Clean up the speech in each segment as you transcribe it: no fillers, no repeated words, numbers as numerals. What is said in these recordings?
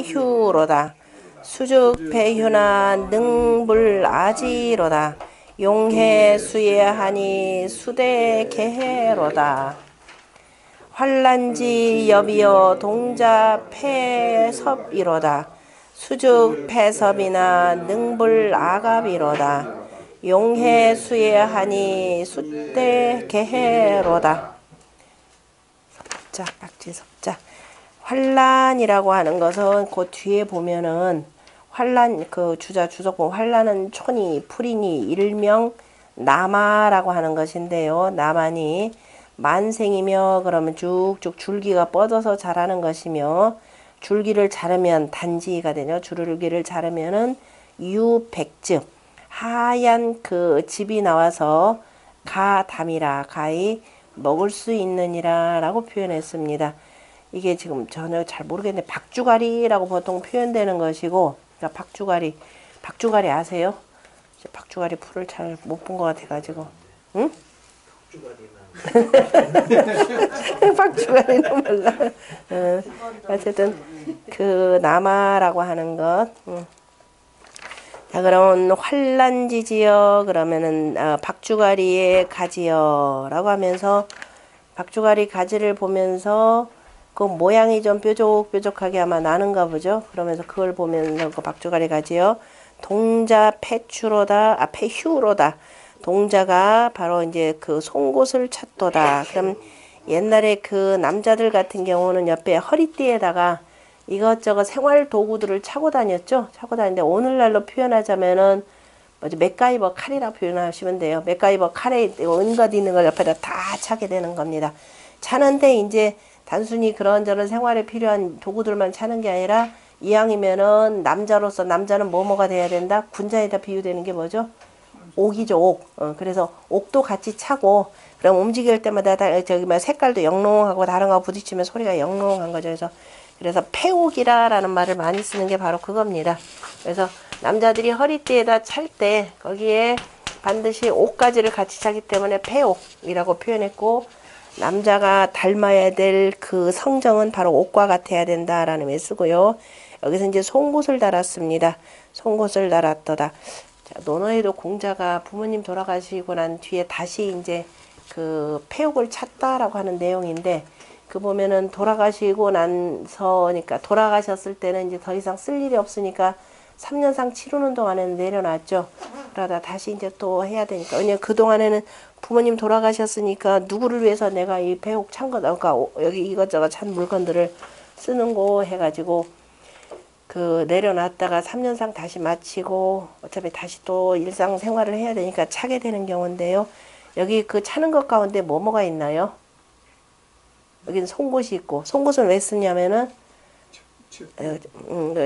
폐휴로다. 수죽폐휴나 능불아지로다. 용해수예하니 수대개해로다. 환란지 여비여 동자폐섭이로다. 수죽폐섭이나 능불아갑이로다. 용해수예하니 수대개해로다. 섭자, 박지섭자. 환란이라고 하는 것은 그 뒤에 보면은 환란, 그 주석 보면 환란은 촌이 풀이니 일명 남아라고 하는 것인데요. 남아니 만생이며 그러면 쭉쭉 줄기가 뻗어서 자라는 것이며 줄기를 자르면 단지가 되죠. 줄기를 자르면은 유백즙 하얀 그 즙이 나와서 가담이라 가히 먹을 수 있느니라 라고 표현했습니다. 이게 지금 전혀 잘 모르겠는데 박주가리라고 보통 표현되는 것이고, 그러니까 박주가리 아세요? 박주가리 풀을 잘 못 본 것 같아가지고, 응? 박주가리는 몰라. 어쨌든 그 남아라고 하는 것. 자, 그러면 환란지지여 그러면은 박주가리의 가지여라고 하면서 박주가리 가지를 보면서 그 모양이 좀 뾰족뾰족하게 아마 나는가 보죠. 그러면서 그걸 보면서 그 박주가리 가지요. 동자 폐추로다, 폐휴로다. 동자가 바로 이제 그 송곳을 찾도다. 그럼 옛날에 그 남자들 같은 경우는 옆에 허리띠에다가 이것저것 생활 도구들을 차고 다녔죠. 차고 다니는데 오늘날로 표현하자면은 뭐지 맥가이버 칼이라 표현하시면 돼요. 맥가이버 칼에 온갖 있는 걸 옆에다 다 차게 되는 겁니다. 차는데 이제 단순히 그런저런 생활에 필요한 도구들만 차는 게 아니라 이왕이면은 남자로서 남자는 뭐가 돼야 된다? 군자에다 비유되는 게 뭐죠? 옥이죠, 옥. 그래서 옥도 같이 차고 그럼 움직일 때마다 저기 뭐 색깔도 영롱하고 다른 거 부딪히면 소리가 영롱한 거죠. 그래서 폐옥이라라는 말을 많이 쓰는 게 바로 그겁니다. 그래서 남자들이 허리띠에다 찰 때 거기에 반드시 옥가지를 같이 차기 때문에 폐옥이라고 표현했고, 남자가 닮아야 될 그 성정은 바로 옥과 같아야 된다라는 의미를 쓰고요. 여기서 이제 송곳을 달았습니다. 송곳을 달았더다. 자, 논어에도 공자가 부모님 돌아가시고 난 뒤에 다시 이제 그 폐옥을 찾다라고 하는 내용인데, 그 보면은 돌아가시고 난서니까 돌아가셨을 때는 이제 더 이상 쓸 일이 없으니까 3년상 치르는 동안에는 내려놨죠. 그러다 다시 이제 또 해야 되니까. 왜냐면 그동안에는 부모님 돌아가셨으니까 누구를 위해서 내가 이 폐옥 찬 거다. 그러니까 여기 이것저것 찬 물건들을 쓰는 거 해가지고 그 내려놨다가 3년상 다시 마치고 어차피 다시 또 일상생활을 해야 되니까 차게 되는 경우인데요. 여기 그 차는 것 가운데 뭐가 있나요? 여기는 송곳이 있고, 송곳은 왜 쓰냐면은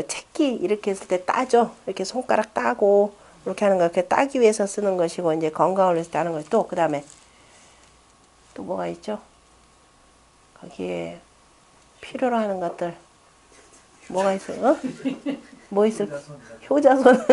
채기 이렇게 했을 때 따죠. 이렇게 손가락 따고 이렇게 하는 거, 이렇게 따기 위해서 쓰는 것이고, 이제 건강을 위해서 따는 것이 또 그다음에 또 뭐가 있죠? 거기에 필요로 하는 것들 뭐가 있어요? 어? 뭐 있을? 효자손.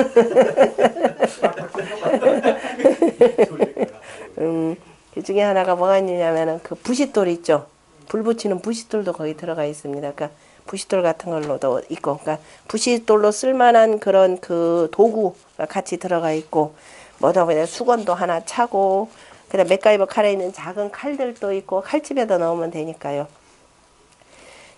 그 중에 하나가 뭐가 있냐면은 그 부싯돌 있죠. 불 붙이는 부싯돌도 거기 들어가 있습니다. 그러니까 부싯돌 같은 걸로도 있고, 그러니까 부싯돌로 쓸만한 그런 그 도구가 같이 들어가 있고, 뭐다 보냐 수건도 하나 차고, 그다음 맥가이버 칼에 있는 작은 칼들도 있고, 칼집에다 넣으면 되니까요.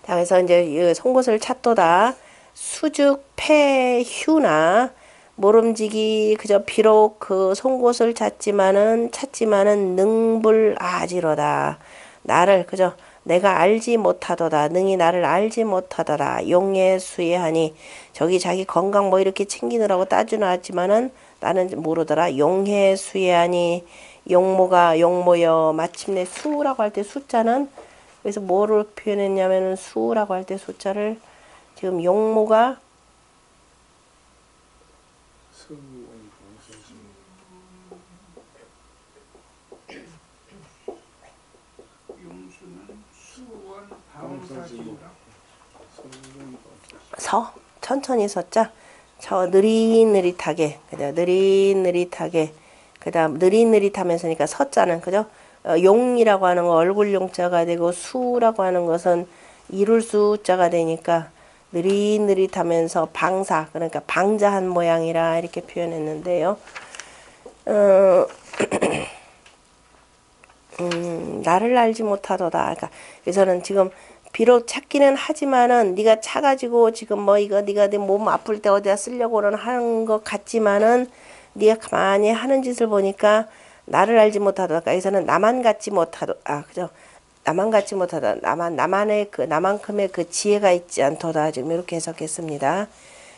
자, 그래서 이제 이 송곳을 찾도다. 수죽 폐휴나 모름지기 그저 비록 그 송곳을 찾지만은 능불아지로다. 나를 그저 내가 알지 못하도다. 능히 나를 알지 못하더라. 용해수예하니 저기 자기 건강 뭐 이렇게 챙기느라고 따져놨지만은 나는 모르더라. 용해수예하니 용모가 용모여 마침내 수라고 할 때 숫자는 그래서 뭐를 표현했냐면은 수라고 할 때 숫자를 지금 용모가 천천히 섰자 느릿느릿하게 그죠? 느릿느릿하게 그다음 느릿느릿하면서니까 서자는 그죠? 용이라고 하는 거 얼굴 용자가 되고 수라고 하는 것은 이룰 수자가 되니까 느릿느릿하면서 방사, 그러니까 방자한 모양이라 이렇게 표현했는데요. 나를 알지 못하도다. 그러니까 그래서는 지금 비록 찾기는 하지만은 네가 차가지고 지금 뭐 이거 네가 내 몸 아플 때 어디다 쓰려고는 하는 것 같지만은 네가 가만히 하는 짓을 보니까 나를 알지 못하도다. 여기서는 나만 갖지 못하도 그죠? 나만 갖지 못하다. 나만의 그 나만큼의 그 지혜가 있지 않도다. 지금 이렇게 해석했습니다.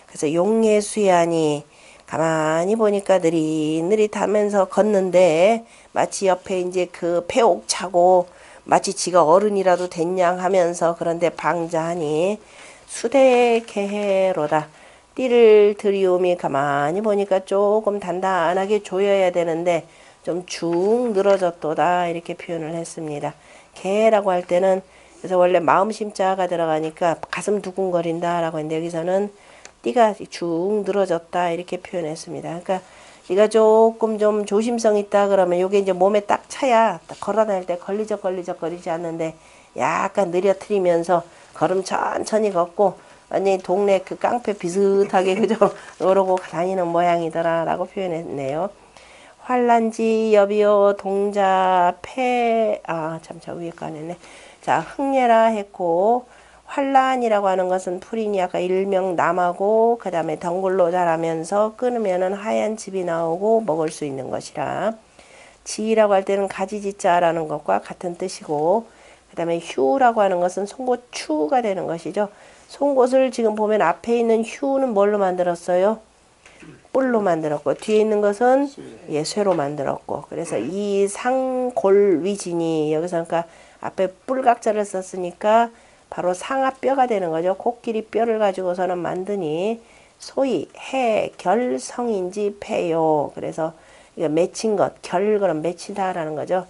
그래서 용예수야니 가만히 보니까 느릿느릿하면서 걷는데 마치 옆에 이제 그 폐옥 차고 마치 지가 어른이라도 됐냥 하면서 그런데 방자하니 수대개해로다. 띠를 들이움이 가만히 보니까 조금 단단하게 조여야 되는데 좀 쭉 늘어졌도다 이렇게 표현을 했습니다. 개라고 할 때는 그래서 원래 마음 심자가 들어가니까 가슴 두근거린다 라고 했는데 여기서는 띠가 쭉 늘어졌다 이렇게 표현했습니다. 그러니까 네가 조금 좀 조심성 있다 그러면 요게 이제 몸에 딱 차야 딱 걸어 다닐 때 걸리적거리지 않는데 약간 느려트리면서 걸음 천천히 걷고 완전히 동네 그 깡패 비슷하게 그죠? 이러고 다니는 모양이더라 라고 표현했네요. 환란지 여비요 동자 참 저 위에 거 아니네. 자 흥예라 했고 환란이라고 하는 것은 풀이니 아까 일명 남하고 그 다음에 덩굴로 자라면서 끊으면은 하얀 즙이 나오고 먹을 수 있는 것이라. 지라고 할 때는 가지지자라는 것과 같은 뜻이고 그 다음에 휴라고 하는 것은 송곳 추가 되는 것이죠. 송곳을 지금 보면 앞에 있는 휴는 뭘로 만들었어요? 뿔로 만들었고 뒤에 있는 것은 쇠로 만들었고 그래서 이 상골위진이 여기서 그러니까 앞에 뿔각자를 썼으니까 바로 상아뼈가 되는 거죠. 코끼리 뼈를 가지고서는 만드니 소위 해결성인지 패요. 그래서 이거 맺힌 것, 결 그럼 맺히다라는 거죠.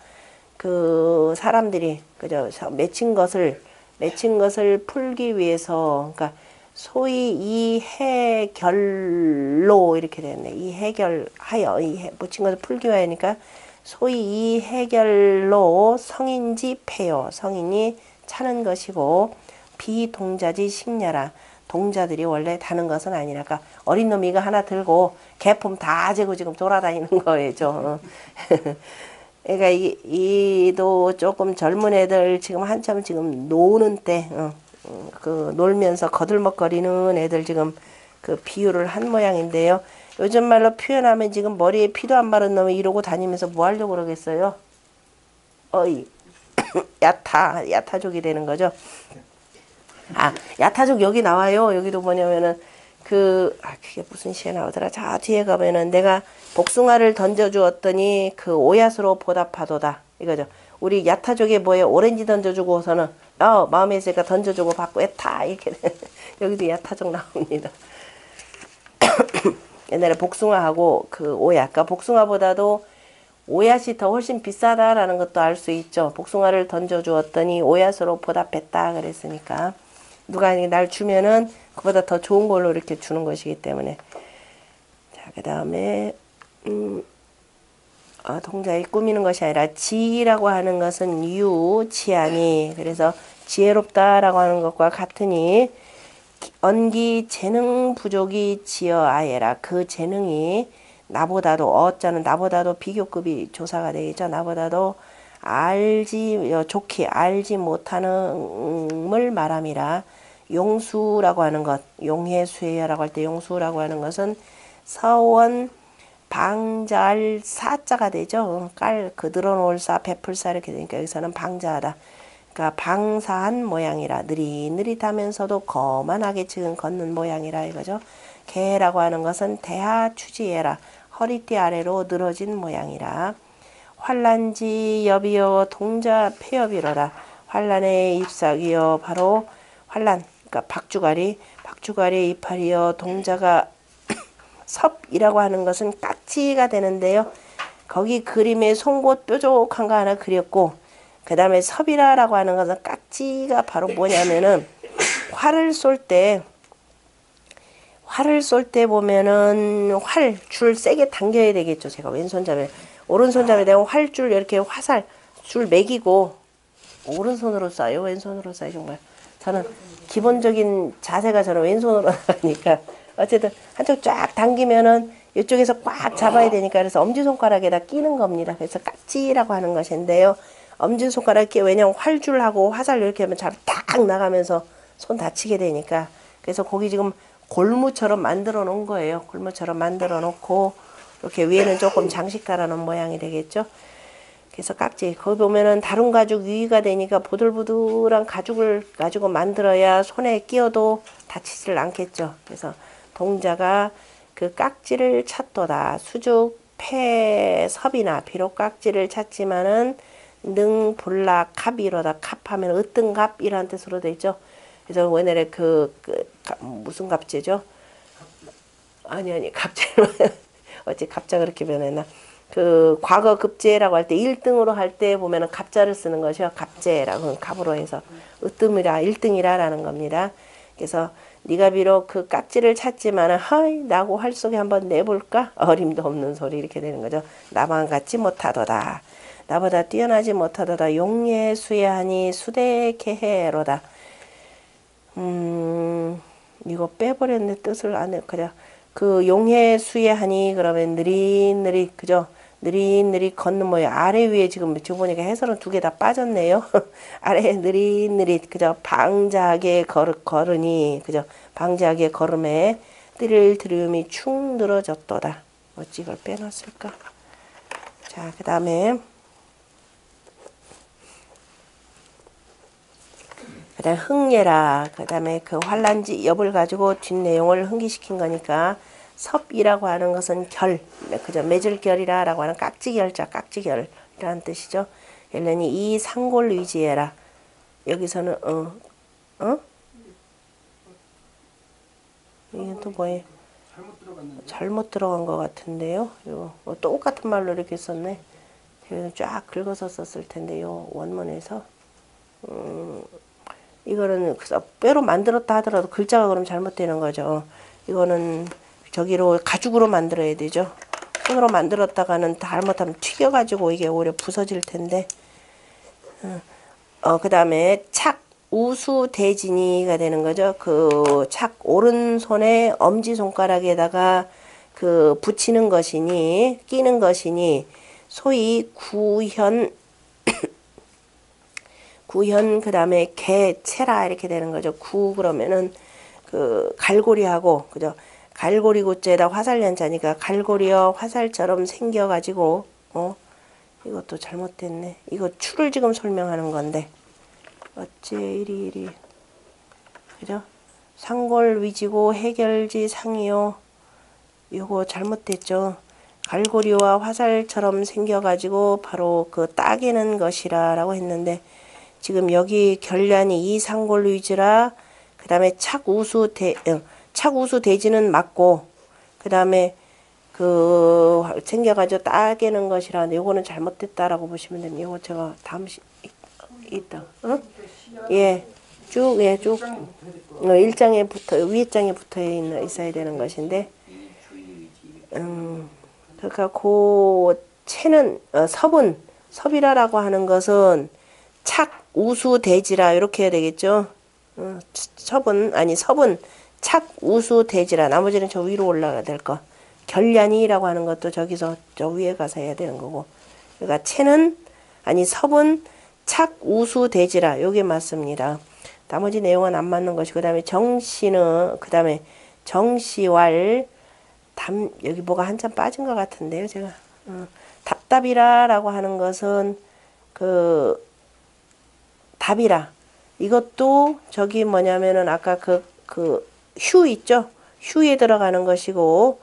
그 사람들이 그죠 맺힌 것을 풀기 위해서 그러니까 소위 이 해결로 이렇게 됐네. 이 해결하여 묻힌 것을 풀기 위하니까 소위 이 해결로 성인지 패요. 성인이 차는 것이고 비동자지 식냐라. 동자들이 원래 다는 것은 아니라 그러니까 어린 놈이 이거 하나 들고 개품 다 재고 지금 돌아다니는 거예요. 그러니까 이도 조금 젊은 애들 지금 한참 지금 노는 때 그 놀면서 거들먹거리는 애들 지금 그 비유를 한 모양인데요. 요즘 말로 표현하면 지금 머리에 피도 안 마른 놈이 이러고 다니면서 뭐 하려고 그러겠어요? 어이 야타족이 되는 거죠. 야타족 여기 나와요. 여기도 뭐냐면은 그게 무슨 시에 나오더라. 자 뒤에 가면은 내가 복숭아를 던져주었더니 그 오얏으로 보답하도다 이거죠. 우리 야타족에 뭐예요? 오렌지 던져주고서는 마음에 있으니까 던져주고 받고 애타 이렇게 여기도 야타족 나옵니다. 옛날에 복숭아하고 그 오얏, 그러니까 복숭아보다도 오얏이 더 훨씬 비싸다라는 것도 알 수 있죠. 복숭아를 던져주었더니 오얏으로 보답했다 그랬으니까 누가 날 주면은 그보다 더 좋은 걸로 이렇게 주는 것이기 때문에. 자, 그 다음에 동자에 꾸미는 것이 아니라 지라고 하는 것은 지하니 그래서 지혜롭다라고 하는 것과 같으니 언기 재능 부족이 지어 아예라. 그 재능이 나보다도 어자는 나보다도 비교급이 조사가 되겠죠. 나보다도 좋게 알지 못하는을 말함이라. 용수라고 하는 것, 용해수해라고 할 때 용수라고 하는 것은 서원 방자할 사자가 되죠. 늘어놓을 사, 베풀 사 이렇게 되니까 여기서는 방자하다. 그러니까 방사한 모양이라. 느릿느릿하면서도 거만하게 지금 걷는 모양이라 이거죠. 개라고 하는 것은 대하 추지해라. 허리띠 아래로 늘어진 모양이라. 환란지 여비여 동자 폐여비로라. 환란의 잎사귀여 바로 환란. 그러니까 박주가리 이파리여 동자가 섭이라고 하는 것은 깍지가 되는데요. 거기 그림에 송곳 뾰족한 거 하나 그렸고 그 다음에 섭이라고 하는 것은 깍지가 바로 뭐냐면은 활을 쏠 때 보면은 줄 세게 당겨야 되겠죠. 제가 왼손잡이 오른손잡이 되면 활줄 이렇게 화살 줄 매기고 오른손으로 쏴요. 왼손으로 쏴요. 정말 저는 기본적인 자세가 저는 왼손으로 나가니까 어쨌든 한쪽 쫙 당기면은 이쪽에서 꽉 잡아야 되니까 그래서 엄지손가락에다 끼는 겁니다. 그래서 깍지라고 하는 것인데요. 엄지손가락에 왜냐면 활줄하고 화살 이렇게 하면 잘 딱 나가면서 손 다치게 되니까 그래서 거기 지금 골무처럼 만들어 놓은 거예요. 골무처럼 만들어 놓고 이렇게 위에는 조금 장식 달아놓은 모양이 되겠죠. 그래서 깍지 거기 보면은 다룬 가죽 유의가 되니까 보들보들한 가죽을 가지고 만들어야 손에 끼어도 다치질 않겠죠. 그래서 동자가 그 깍지를 찾도다. 수죽 패섭이나 비록 깍지를 찾지만은 능 볼라 갑이로다. 갑하면 으뜸갑이라는 뜻으로 되어 있죠. 그래서 옛날에 무슨 갑제죠? 아니 갑제 어째 갑자 그렇게 변했나? 그 과거 급제라고 할 때 1등으로 할 때 보면은 갑자를 쓰는 것이요. 갑제라고 갑으로 해서 으뜸이라 1등이라라는 겁니다. 그래서 네가 비록 그 깍지를 찾지만은 허이 나고 활 속에 한번 내볼까? 어림도 없는 소리 이렇게 되는 거죠. 나만 같지 못하도다. 나보다 뛰어나지 못하도다. 용예 수야하니 수대케해로다. 이거 빼버렸네. 뜻을 안 해. 그냥 그 용해 수예하니 그러면 느릿느릿 그죠? 느릿느릿 걷는 모양. 아래 위에 지금 보니까 해설은 두 개 다 빠졌네요. 아래 느릿느릿 그죠? 방자하게 걸으니 그죠? 방자하게 걸음에 띠를 들음이 축 늘어졌도다. 어찌 이걸 빼놨을까? 자, 그 다음에 흥예라. 그 다음에 그 환란지 엽을 가지고 뒷내용을 흥기시킨 거니까 섭이라고 하는 것은 결, 그죠? 맺을 결이라 라고 하는 깍지결자, 깍지결이라는 뜻이죠. 열련이 이 상골 위지해라. 여기서는 이게 또 뭐예요? 잘못 들어간 것 같은데요. 요 똑같은 말로 이렇게 썼네. 쫙 긁어서 썼을 텐데요. 원문에서 이거는 뼈로 만들었다 하더라도 글자가 그럼 잘못되는 거죠. 이거는 저기로 가죽으로 만들어야 되죠. 손으로 만들었다가는 잘못하면 튀겨가지고 이게 오히려 부서질 텐데. 그 다음에 착 우수 대진이가 되는 거죠. 그 착 오른손에 엄지손가락에다가 그 붙이는 것이니 끼는 것이니 소위 구현 구현 그 다음에 개체라 이렇게 되는 거죠. 구 그러면은 그 갈고리하고 그죠. 갈고리 구자에다 화살 연자니까 갈고리와 화살처럼 생겨가지고 이것도 잘못됐네. 이거 추를 지금 설명하는 건데 어째 이리 그죠? 상골 위지고 해결지 상이요. 이거 잘못됐죠. 갈고리와 화살처럼 생겨가지고 바로 그 따개는 것이라 라고 했는데 지금 여기 결란이 이 상골 위지라 그 다음에 착우수 대지는 맞고 그 다음에 그 생겨가지고 따개는 것이라는데 요거는 잘못됐다라고 보시면 됩니다. 요거 제가 다음 있다. 예, 쭉 1장에 붙어 위에 장에 붙어 있어야 되는 것인데 그러니까 그 채는 섭이라라고 하는 것은 착 우수 대지라 이렇게 해야 되겠죠. 섭은 착 우수 대지라 나머지는 저 위로 올라가야 될 거. 결란이라고 하는 것도 저기서 저 위에 가서 해야 되는 거고. 그러니까 섭은 착 우수 대지라 요게 맞습니다. 나머지 내용은 안 맞는 것이 그다음에 정씨는 그다음에 정씨왈 여기 뭐가 한참 빠진 것 같은데요, 제가. 답답이라라고 하는 것은 그 답이라. 이것도 저기 뭐냐면은 아까 그 휴 있죠? 휴에 들어가는 것이고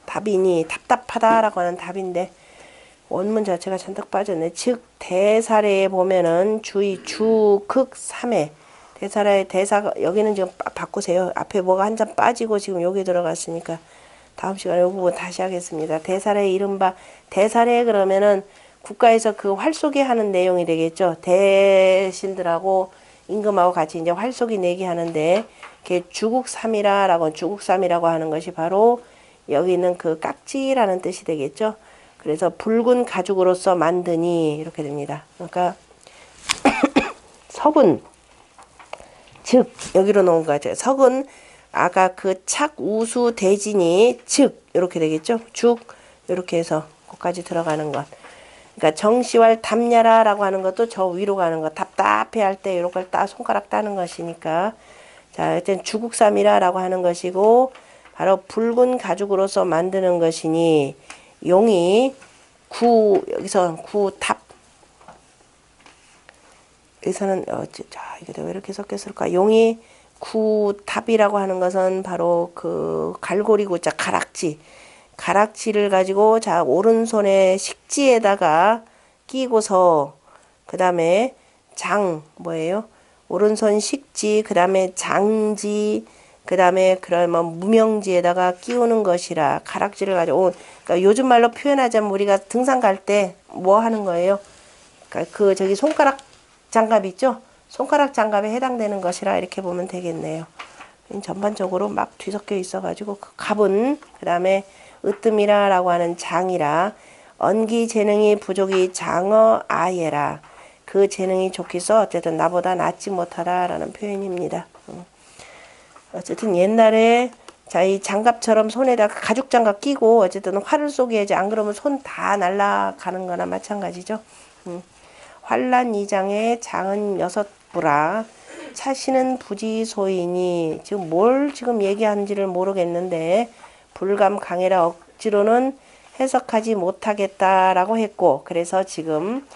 답이니 답답하다라고 하는 답인데 원문 자체가 잔뜩 빠졌네. 즉 대사례에 보면은 주의 주극 3회 대사례의 대사가 여기는 지금 바꾸세요. 앞에 뭐가 한 장 빠지고 지금 여기 들어갔으니까 다음 시간에 이 부분 다시 하겠습니다. 대사례 이른바 대사례 그러면은 국가에서 그 활쏘기 하는 내용이 되겠죠. 대신들하고 임금하고 같이 이제 활쏘기 내기 하는데 그게 주국3이라고 하는 것이 바로 여기는 그 깍지라는 뜻이 되겠죠. 그래서 붉은 가죽으로서 만드니 이렇게 됩니다. 그러니까 섭은 즉 여기로 놓은 거죠. 석은 아까 그 착 우수 대진이 즉 이렇게 되겠죠. 죽 이렇게 해서 거기까지 들어가는 것. 그러니까 정시왈 답냐라라고 하는 것도 저 위로 가는 거. 답답해 할 때 이런 걸 손가락 따는 것이니까. 자, 일단 주국삼이라라고 하는 것이고 바로 붉은 가죽으로서 만드는 것이니 용이 여기서 구답. 여기서는 자, 이게 왜 이렇게 섞였을까? 용이 구답이라고 하는 것은 바로 그 갈고리고자 가락지를 가지고 자 오른손에 식지에다가 끼고서 그 다음에 뭐예요? 오른손 식지 그 다음에 장지 그 다음에 그러면 무명지에다가 끼우는 것이라 가락지를 가지고 그러니까 요즘 말로 표현하자면 우리가 등산 갈 때 뭐 하는 거예요? 그러니까 그 저기 손가락 장갑 있죠? 손가락 장갑에 해당되는 것이라 이렇게 보면 되겠네요. 전반적으로 막 뒤섞여 있어가지고 그 갑은 그 다음에 으뜸이라라고 하는 장이라 언기 재능이 부족이 장어 아예라 그 재능이 좋기서 어쨌든 나보다 낫지 못하다라는 표현입니다. 어쨌든 옛날에 자 이 장갑처럼 손에다가 가죽 장갑 끼고 어쨌든 활을 쏘게야지 안 그러면 손 다 날아가는 거나 마찬가지죠. 환란이장의 장은 6부라 차시는 부지소이니 지금 뭘 지금 얘기하는지를 모르겠는데 불감 강해라 억지로는 해석하지 못하겠다라고 했고 그래서 지금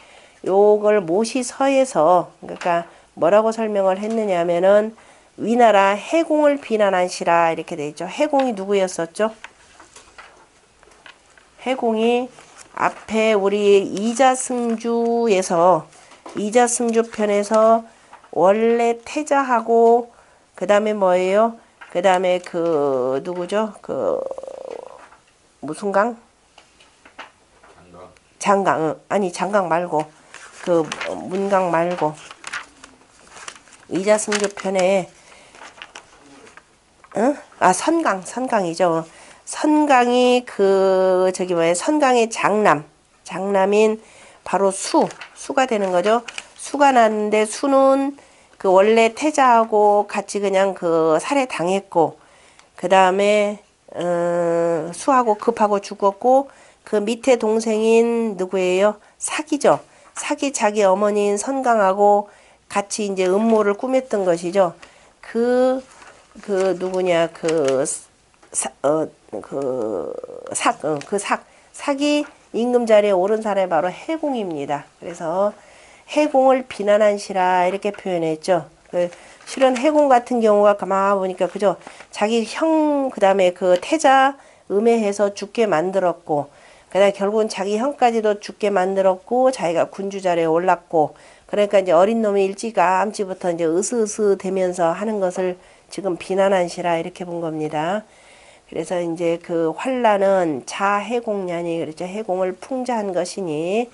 요걸 모시서에서 그러니까 뭐라고 설명을 했느냐면은 위나라 해공을 비난한시라 이렇게 돼 있죠. 해공이 누구였었죠? 해공이 앞에 우리 이자승주에서 이자승주 편에서 원래 태자하고 그 다음에 뭐예요? 그 다음에 그 누구죠? 그 무슨 강? 장강. 아니 장강 말고 그 문강 말고 이자승주 편에 선강이죠. 선강이 그 저기 뭐예요? 선강의 장남인 바로 수가 되는 거죠. 수가 났는데 수는 그 원래 태자하고 같이 그냥 그 살해 당했고 그 다음에 수하고 급하고 죽었고 그 밑에 동생인 누구예요? 사기죠. 사기 자기 어머니인 선강하고 같이 이제 음모를 꾸몄던 것이죠. 그 누구냐 사기 임금 자리에 오른 사람이 바로 해공입니다. 그래서 해공을 비난한 시라 이렇게 표현했죠. 실은 해공 같은 경우가 가만 보니까 그죠. 자기 형 그다음에 그 태자 음해해서 죽게 만들었고 그다음에 결국은 자기 형까지도 죽게 만들었고 자기가 군주 자리에 올랐고 그러니까 이제 어린 놈이 일찌감치부터 이제 으스으스 되면서 하는 것을 지금 비난한 시라 이렇게 본 겁니다. 그래서 이제 그 환란은 자해공냐니 그렇죠. 해공을 풍자한 것이니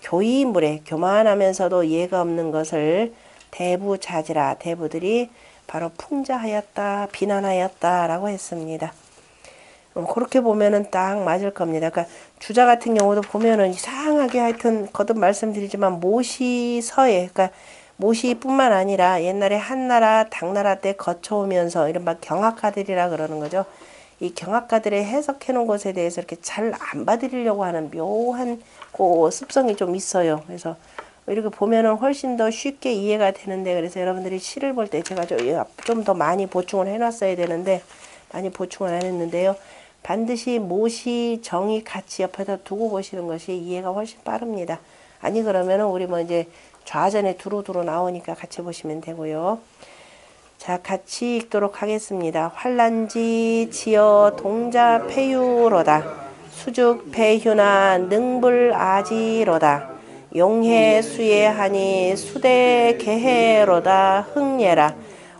교이물에 교만하면서도 예가 없는 것을 대부자지라 대부들이 바로 풍자하였다 비난하였다라고 했습니다. 그렇게 보면은 딱 맞을 겁니다. 그러니까 주자 같은 경우도 보면은 이상하게 하여튼 거듭 말씀드리지만 모시서에 그러니까 모시뿐만 아니라 옛날에 한나라 당나라 때 거쳐오면서 이른바 경학가들이라 그러는 거죠. 이 경학가들의 해석해 놓은 것에 대해서 이렇게 잘 안 받으려고 하는 묘한 그 습성이 좀 있어요. 그래서 이렇게 보면은 훨씬 더 쉽게 이해가 되는데 그래서 여러분들이 시를 볼 때 제가 좀 더 많이 보충을 해놨어야 되는데 많이 보충을 안 했는데요. 반드시 모시 정이 같이 옆에다 두고 보시는 것이 이해가 훨씬 빠릅니다. 아니 그러면은 우리 뭐 이제 좌전에 두루두루 나오니까 같이 보시면 되고요. 자 같이 읽도록 하겠습니다. 환란지 지어 동자 폐유로다. 수죽 폐휴나 능불아지로다. 용해 수예하니 수대 개해로다. 흥예라.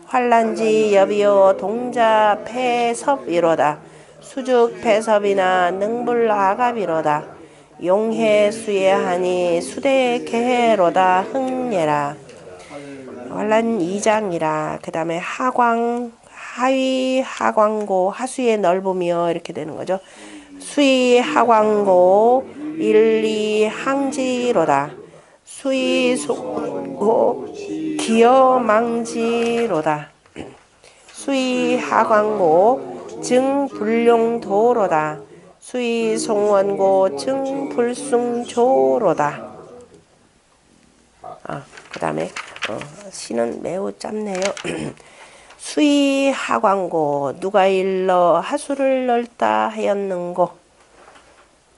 환란지 여비요 동자 폐섭이로다. 수죽 폐섭이나 능불아갑이로다. 용해 수예하니 수대 개해로다. 흥예라. 환란 2장이라 그 다음에 하광 하위 하광고 하수의 넓음이여 이렇게 되는 거죠. 수위 하광고 일리 항지로다. 수위 소고 기어망지로다. 수의 하광고 증불룡도로다. 수의 송원고 증불숭조로다. 그 다음에 시는 매우 짧네요. 수의 하광고 누가 일러 하수를 넓다 하였는고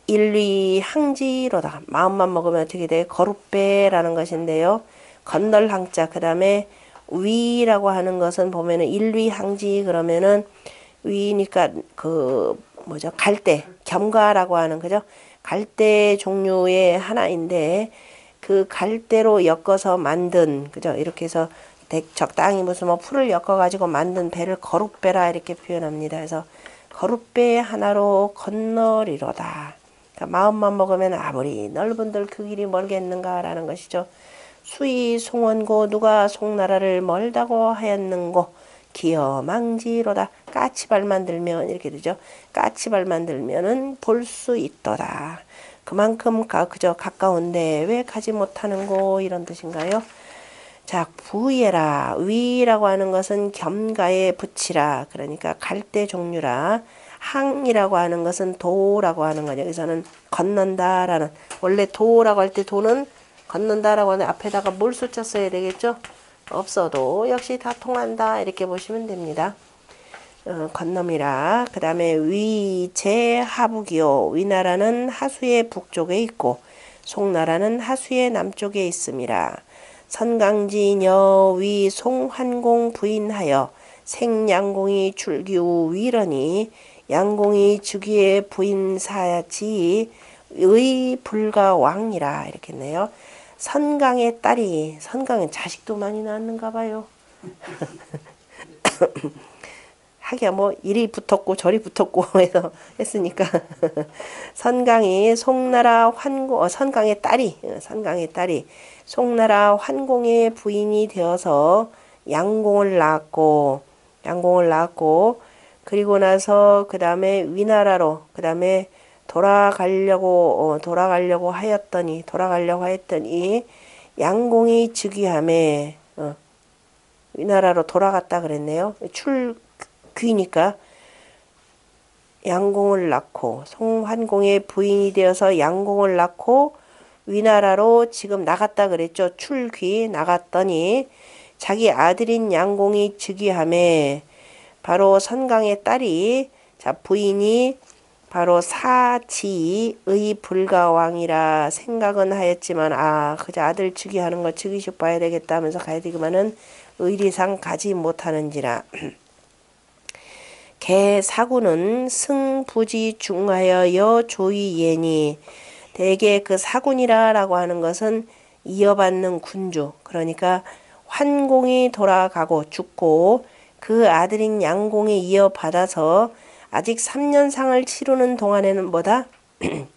일위 항지로다. 마음만 먹으면 어떻게 돼? 거룻배라는 것인데요. 건널 항자 그 다음에 위라고 하는 것은 보면은 일위 항지 그러면은 위니까 그 뭐죠? 갈대 겸가라고 하는 그죠? 갈대 종류의 하나인데 그 갈대로 엮어서 만든 그죠? 이렇게 해서 적당히 무슨 뭐 풀을 엮어 가지고 만든 배를 거룻배라 이렇게 표현합니다. 그래서 거룻배 하나로 건너리로다. 그러니까 마음만 먹으면 아무리 넓은들 그 길이 멀겠는가라는 것이죠. 수의 송원고 누가 송나라를 멀다고 하였는고 기어망지로다. 까치발만 들면 이렇게 되죠. 까치발만 들면은 볼 수 있도다. 그만큼 그저 가까운데 왜 가지 못하는고 이런 뜻인가요? 자, 부예라. 위라고 하는 것은 겸가에 붙이라. 그러니까 갈대 종류라. 항이라고 하는 것은 도라고 하는 거죠. 여기서는 건넌다라는 원래 도라고 할 때 도는 건넌다라고 하는 앞에다가 뭘 숫자 써야 되겠죠? 없어도 역시 다 통한다 이렇게 보시면 됩니다. 건너미라. 그 다음에 위제하북이요. 위나라는 하수의 북쪽에 있고 송나라는 하수의 남쪽에 있음이라. 선강지녀 위 송환공 부인하여 생양공이 출기우 위러니 양공이 주기의 부인사지 의 불가왕이라 이렇게 했네요. 선강의 딸이 선강은 자식도 많이 낳았는가 봐요. 하기야 뭐 이리 붙었고 저리 붙었고 해서 했으니까 선강이 송나라 환공 선강의 딸이 송나라 환공의 부인이 되어서 양공을 낳았고 그리고 나서 그 다음에 위나라로 그 다음에 돌아가려고 하였더니 양공이 즉위함에 위나라로 돌아갔다 그랬네요. 출귀니까 양공을 낳고 송환공의 부인이 되어서 양공을 낳고 위나라로 지금 나갔다 그랬죠. 출귀 나갔더니 자기 아들인 양공이 즉위함에 바로 선강의 딸이 자 부인이 바로 사지의 불가왕이라 생각은 하였지만 그저 아들 즉위하는 거 즉위식 봐야 되겠다 하면서 가야 되기만은 의리상 가지 못하는지라. 개사군은 승부지 중하여 여조이예니 대개 그 사군이라고 하는 것은 이어받는 군주 그러니까 환공이 돌아가고 죽고 그 아들인 양공이 이어받아서 아직 3년상을 치르는 동안에는 뭐다?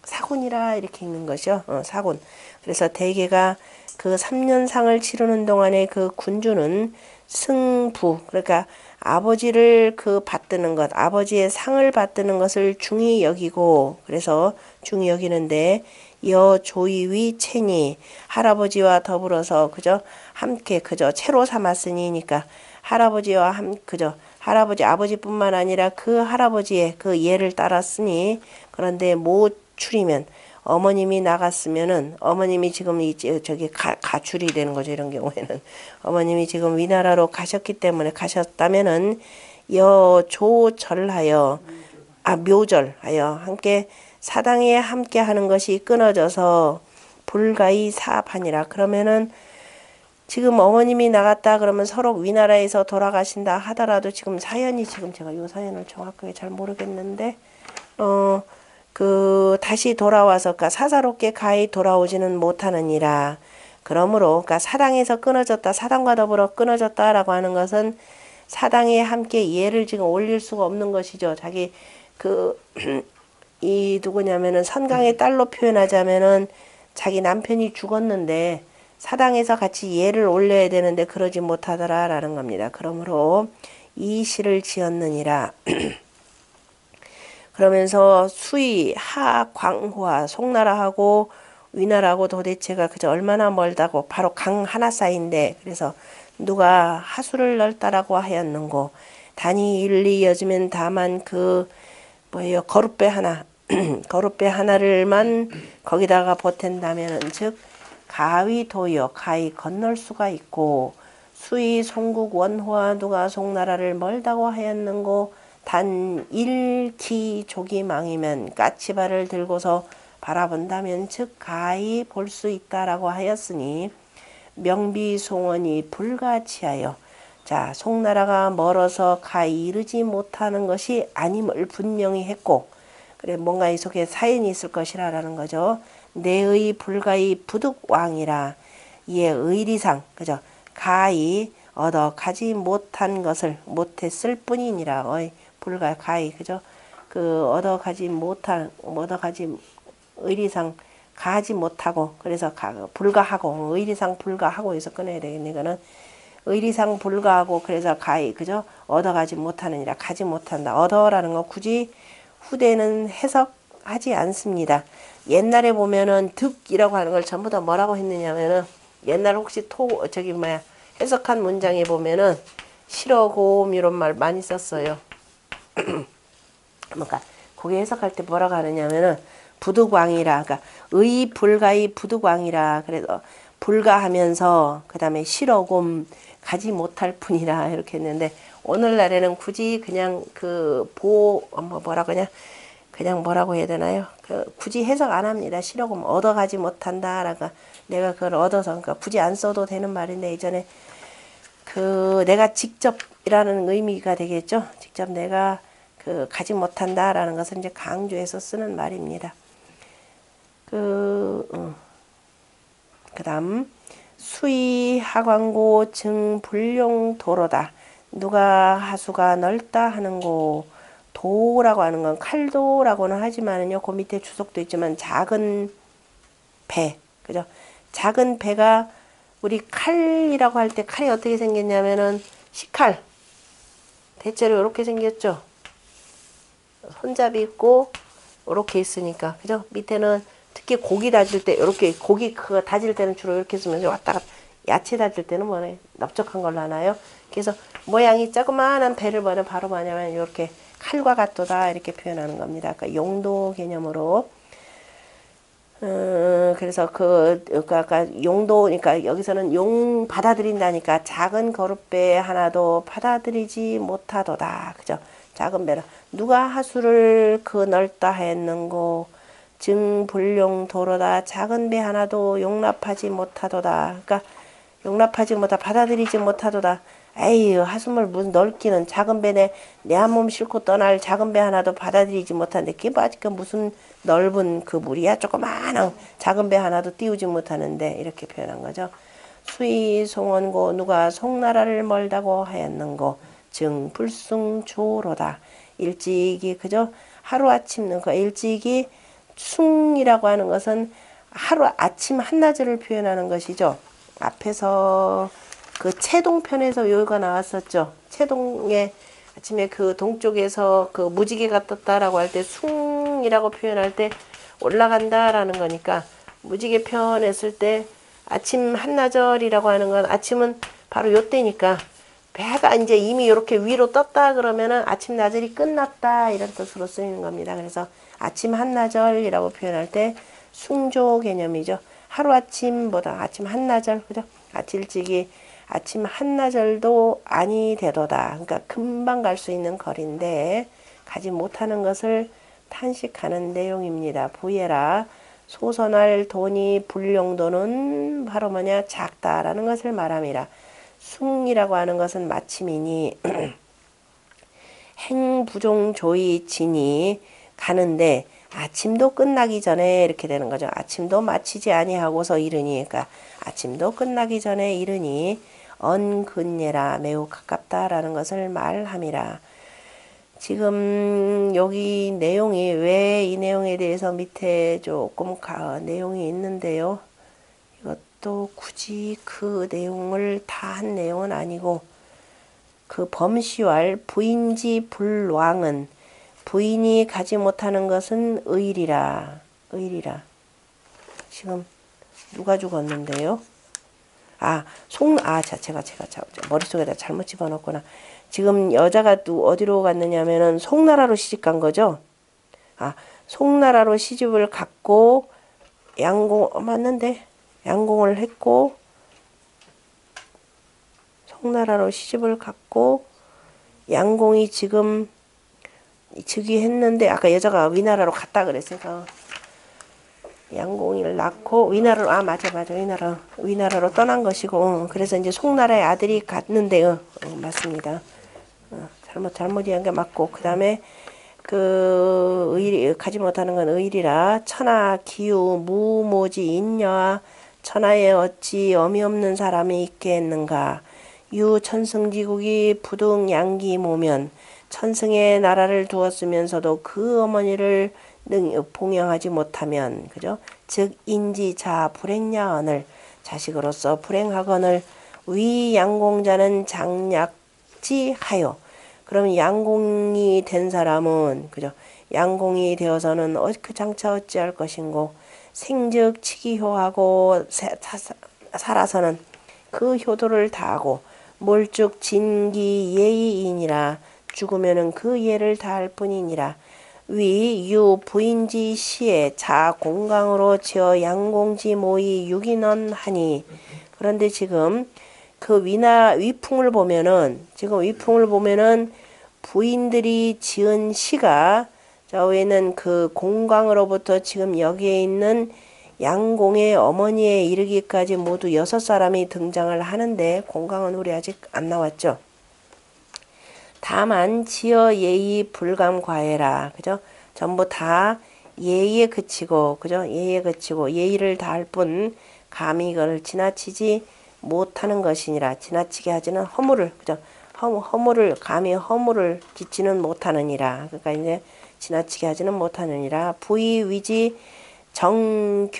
사군이라 이렇게 읽는 것이요. 사군. 그래서 대개가 그 3년상을 치르는 동안에 그 군주는 승부 그러니까 아버지를 받드는 것, 아버지의 상을 받드는 것을 중히 여기고 그래서 중히 여기는데 여조이위 체니 할아버지와 더불어서 그저 함께 그저 채로 삼았으니까 할아버지와 그저 할아버지 아버지뿐만 아니라 그 할아버지의 그 예를 따랐으니 그런데 못 추리면 어머님이 나갔으면은 어머님이 지금 저기 가출이 되는 거죠. 이런 경우에는 어머님이 지금 위나라로 가셨다면은 여조절하여 묘절하여 함께 사당에 함께 하는 것이 끊어져서 불가이 사판이라 그러면은 지금 어머님이 나갔다 그러면 서로 위나라에서 돌아가신다 하더라도 지금 사연이 지금 제가 이 사연을 정확하게 잘 모르겠는데 다시 돌아와서 그러니까 사사롭게 가히 돌아오지는 못하느니라. 그러므로 그러니까 사당에서 끊어졌다. 사당과 더불어 끊어졌다라고 하는 것은 사당에 함께 예를 지금 올릴 수가 없는 것이죠. 자기 이 누구냐면은 선강의 딸로 표현하자면은 자기 남편이 죽었는데 사당에서 같이 예를 올려야 되는데 그러지 못하더라라는 겁니다. 그러므로 이 시를 지었느니라. 그러면서 수의, 하, 광호와 송나라하고 위나라하고 도대체가 그저 얼마나 멀다고 바로 강 하나 사이인데 그래서 누가 하수를 넓다라고 하였는고 단이 일리 여지면 다만 그 뭐예요 거룻배 하나 거룻배 하나를만 거기다가 보탠다면은 즉 가위 도여 가히 건널 수가 있고 수의 송국 원호와 누가 송나라를 멀다고 하였는고 단 일기 조기망이면 까치발을 들고서 바라본다면 즉 가히 볼 수 있다라고 하였으니 명비송원이 불가치하여 자 송나라가 멀어서 가히 이르지 못하는 것이 아님을 분명히 했고 그래 뭔가 이 속에 사연이 있을 것이라는 거죠. 내의 불가히 부득왕이라 이에 의리상 그죠 가히 얻어 가지 못한 것을 못했을 뿐이니라 불가 가히 그죠 그 얻어 가지 의리상 가지 못하고 그래서 불가하고 의리상 불가하고 해서 꺼내야 되겠네. 이거는 의리상 불가하고 그래서 가히 그죠 얻어가지 못하느니라 가지 못한다. 얻어라는 거 굳이 후대는 해석하지 않습니다. 옛날에 보면은 득이라고 하는 걸 전부 다 뭐라고 했느냐면은 옛날 혹시 해석한 문장에 보면은 실어곰 이런 말 많이 썼어요. 그러니까 그게 해석할 때 뭐라고 하느냐면은 부득왕이라 그러니까 의 불가의 부득왕이라 그래서 불가하면서 그 다음에 실어곰 가지 못할 뿐이라 이렇게 했는데 오늘날에는 굳이 그냥 뭐라고 그냥 뭐라고 해야 되나요? 굳이 해석 안 합니다. 실어곰 얻어가지 못한다라가 내가 그걸 얻어서 그러니까 굳이 안 써도 되는 말인데 예전에 내가 직접이라는 의미가 되겠죠. 직접 내가 가지 못한다라는 것을 이제 강조해서 쓰는 말입니다. 그다음 수의 하광고 증 불용 도로다. 누가 하수가 넓다 하는고 도라고 하는 건 칼도라고는 하지만은요. 그 밑에 주석도 있지만 작은 배. 그죠? 작은 배가 우리 칼이라고 할 때 칼이 어떻게 생겼냐면은 식칼. 대체로 이렇게 생겼죠. 손잡이 있고 이렇게 있으니까 그죠? 밑에는 특히 고기 다질 때 이렇게 고기 그거 다질 때는 주로 이렇게 쓰면서 왔다 갔다 야채 다질 때는 뭐래 넓적한 걸로 하나요? 그래서 모양이 조그마한 배를 바로 뭐냐면 이렇게 칼과 같도다 이렇게 표현하는 겁니다. 그러니까 용도 개념으로 그래서 아까 용도니까 여기서는 용 받아들인다니까 작은 거룻배 하나도 받아들이지 못하도다. 그죠? 작은 배라 누가 하수를 넓다 했는고 증 불용 도로다. 작은 배 하나도 용납하지 못하도다. 그러니까 용납하지 못하 받아들이지 못하도다. 에이 하수물 무슨 넓기는 작은 배네 내 한 몸 싣고 떠날 작은 배 하나도 받아들이지 못하는데 그게 무슨 넓은 그 물이야. 조그마한 작은 배 하나도 띄우지 못하는데 이렇게 표현한 거죠. 수의 송원고 누가 송나라를 멀다고 하였는고 증 불승조로다. 일찍이 그죠 하루아침 그 일찍이 숭이라고 하는 것은 하루 아침 한낮을 표현하는 것이죠. 앞에서 그 채동편에서 요가 나왔었죠. 채동에 아침에 그 동쪽에서 그 무지개가 떴다라고 할 때 숭이라고 표현할 때 올라간다라는 거니까 무지개 표현했을 때 아침 한나절이라고 하는 건 아침은 바로 요때니까 배가 이제 이미 이렇게 위로 떴다 그러면은 아침 나절이 끝났다 이런 뜻으로 쓰이는 겁니다. 그래서 아침 한나절이라고 표현할 때 숭조 개념이죠. 하루아침보다 아침 한나절 그죠? 일찍이 아침 한나절도 아니 되도다. 그러니까 금방 갈 수 있는 거리인데 가지 못하는 것을 탄식하는 내용입니다. 부예라 소선할 돈이 불용도는 바로 뭐냐 작다라는 것을 말함이라. 숭이라고 하는 것은 마침이니 행부종조의 진이 가는데 아침도 끝나기 전에 이렇게 되는 거죠. 아침도 마치지 아니하고서 이르니 그러니까 아침도 끝나기 전에 이르니 언근예라 매우 가깝다라는 것을 말함이라. 지금 여기 내용이 왜 이 내용에 대해서 밑에 조금 내용이 있는데요. 이것도 굳이 그 내용을 다 한 내용은 아니고 그 범시왈 부인지 불왕은 부인이 가지 못하는 것은 의리라. 지금 누가 죽었는데요? 제가 머릿속에다 잘못 집어넣었구나. 지금 여자가 또 어디로 갔느냐면은 송나라로 시집 간 거죠. 송나라로 시집을 갔고 맞는데 양공을 했고 송나라로 시집을 갔고 양공이 지금 즉위했는데 아까 여자가 위나라로 갔다 그랬으니까 양공이를 낳고 위나라로 맞아 위나라로 떠난 것이고 그래서 이제 송나라의 아들이 갔는데 맞습니다. 잘못 이한 게 맞고 그다음에 가지 못하는 건 의리라 천하 기유 무모지 인여와 천하에 어찌 어미 없는 사람이 있겠는가 유 천승지국이 부득 양기 모면 천승의 나라를 두었으면서도 그 어머니를 봉양하지 못하면 그죠? 즉 인지자 불행야언을 자식으로서 불행하거늘 위 양공자는 장약지하여 그럼 양공이 된 사람은 그죠? 양공이 되어서는 장차 어찌할 것인고 생즉 치기효하고 살아서는 그 효도를 다하고 몰쭉 진기 예의이니라 죽으면은 그 예를 다할 뿐이니라 위 유 부인지 시에 자 공강으로 지어 양공지 모이 유기넌 하니 그런데 지금 그 위풍을 보면은 부인들이 지은 시가 저 위에는 그 공강으로부터 지금 여기에 있는 양공의 어머니에 이르기까지 모두 6사람이 등장을 하는데 공강은 우리 아직 안 나왔죠. 다만 지어 예의 불감과해라 그죠? 전부 다 예의에 그치고 그죠? 예의에 그치고 예의를 다할 뿐 감히 이걸 지나치지 못하는 것이니라 지나치게 하지는 허물을 그죠? 감히 허물을 짓지는 못하느니라 그러니까 이제 지나치게 하지는 못하느니라 부의 위지 정교음벽으로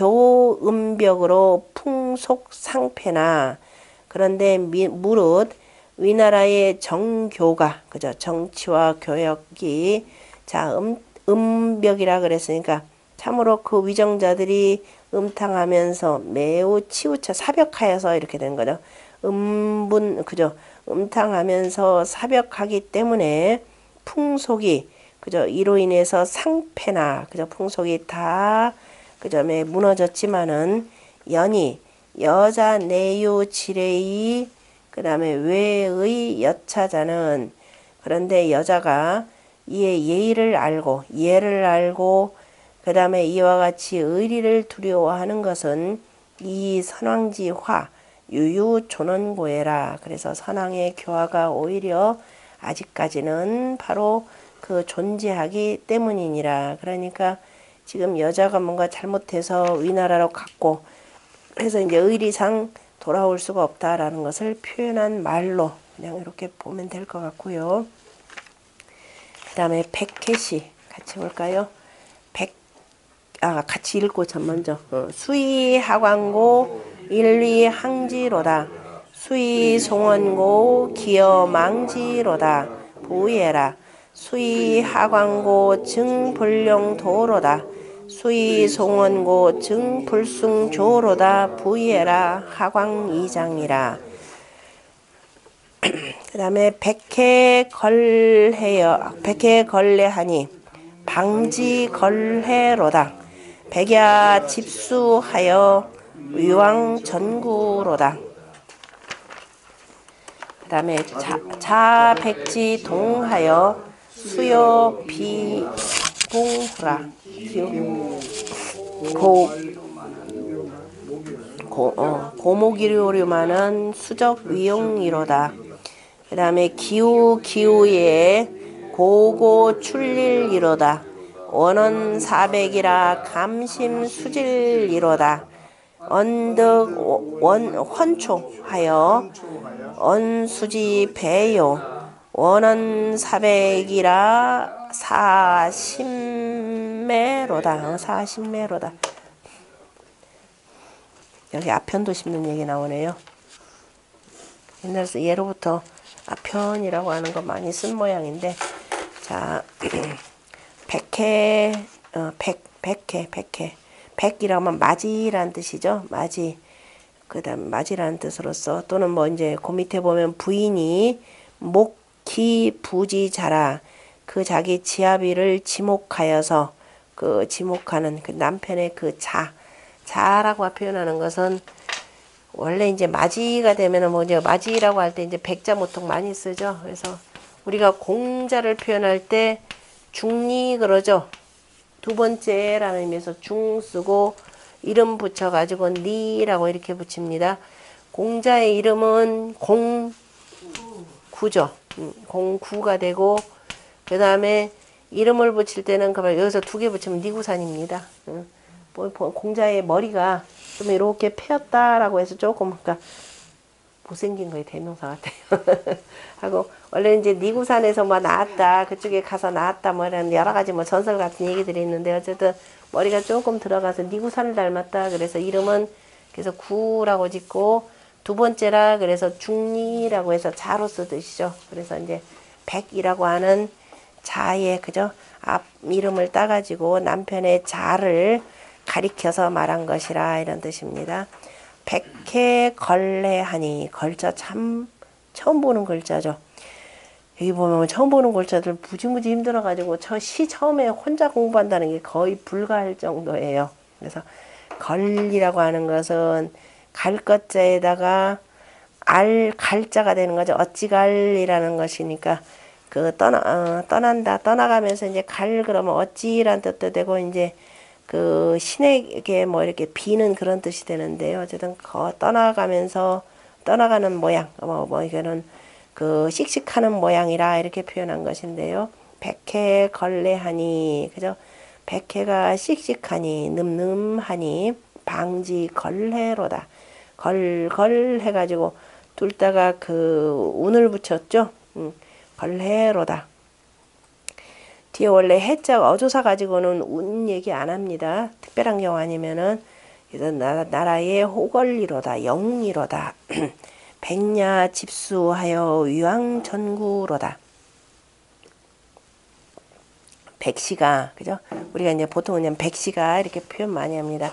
풍속상패나 그런데 무릇 위나라의 정교가 그죠 정치와 교역이 음벽이라 그랬으니까 참으로 그 위정자들이 음탕하면서 매우 치우쳐 사벽하여서 이렇게 된 거죠. 그죠 음탕하면서 사벽하기 때문에 풍속이 그죠 이로 인해서 상패나 그죠 풍속이 다 그점에 무너졌지만은 연이 여자 내유 지레이 그 다음에 외의 여차자는 그런데 여자가 이의 예의를 알고 예를 알고 그 다음에 이와 같이 의리를 두려워하는 것은 이 선왕지화 유유존원고해라 그래서 선왕의 교화가 오히려 아직까지는 바로 그 존재하기 때문이니라 그러니까 지금 여자가 뭔가 잘못해서 위나라로 갔고 그래서 이제 의리상 돌아올 수가 없다라는 것을 표현한 말로 그냥 이렇게 보면 될 것 같고요. 그 다음에 백해시 같이 볼까요? 같이 읽고 전 먼저 수의 하광고 일리 항지로다 수의 송원고 기어 망지로다 부예라 수의 하광고 증불령 도로다 수의 송원고 증불승 조로다 부예라 하광이장이라 그 다음에 백해 걸레하니 방지 걸해로다 백야 집수하여 위왕 전구로다 그 다음에 자백지 동하여 수요 비봉후라 고목이료류만은 수적 위용이로다 그 다음에 기우에 고고 출릴이로다 원원 400이라 감심 수질이로다 언덕 헌초하여 언수지 배요 원원 400이라 사심매로다 여기 아편도 심는 얘기 나오네요. 옛날에서 예로부터 아편이라고 하는 거 많이 쓴 모양인데 자 백이라고 하면 맞이란 뜻이죠. 맞이 그다음 맞이라는 뜻으로서 또는 뭐 이제 그 밑에 보면 부인이 목기 부지자라 그 자기 지아비를 지목하여서 그 지목하는 그 남편의 그 자라고 표현하는 것은 원래 이제 맞이가 되면은 뭐 이제 맞이라고 할 때 이제 백자 모통 많이 쓰죠. 그래서 우리가 공자를 표현할 때 중리 그러죠. 두 번째라는 의미에서 중 쓰고 이름 붙여가지고 니라고 이렇게 붙입니다. 공자의 이름은 공구죠. 공구가 되고 그 다음에 이름을 붙일 때는 여기서 두 개 붙이면 니구산입니다. 공자의 머리가 좀 이렇게 패였다라고 해서 조금 그러니까 못생긴 거에 대명사 같아요. 하고 원래 이제 니구산에서 뭐 나왔다 그쪽에 가서 나왔다 뭐 이런 여러 가지 뭐 전설 같은 얘기들이 있는데 어쨌든 머리가 조금 들어가서 니구산을 닮았다 그래서 이름은 그래서 구라고 짓고 두 번째라 그래서 중리라고 해서 자로서 뜻이죠. 그래서 이제 백이라고 하는 자의 그죠 앞 이름을 따가지고 남편의 자를 가리켜서 말한 것이라 이런 뜻입니다. 백해 걸레하니 걸자 참 처음 보는 글자죠. 여기 보면 처음 보는 글자들 무지무지 힘들어가지고 시 처음에 혼자 공부한다는 게 거의 불가할 정도예요. 그래서 걸이라고 하는 것은 갈 것자에다가 갈자가 되는 거죠. 어찌갈이라는 것이니까 그 떠난다 떠나가면서 이제 그러면 어찌란 뜻도 되고 이제 그 신에게 뭐 이렇게 비는 그런 뜻이 되는데요. 어쨌든 떠나가면서 떠나가는 모양 이거는 그 씩씩하는 모양이라 이렇게 표현한 것인데요. 백해 걸레하니 그죠? 백해가 씩씩하니 늠름하니 방지 걸해로다. 걸 해가지고 둘 다가 그 운을 붙였죠. 걸해로다. 뒤에 원래 해자가 어조사 가지고는 운 얘기 안 합니다. 특별한 경우 아니면은 그래서 나라의 호걸리로다 영웅이로다 백야 집수하여 위왕전구로다. 백시가 그죠? 우리가 이제 보통 그냥 백시가 이렇게 표현 많이 합니다.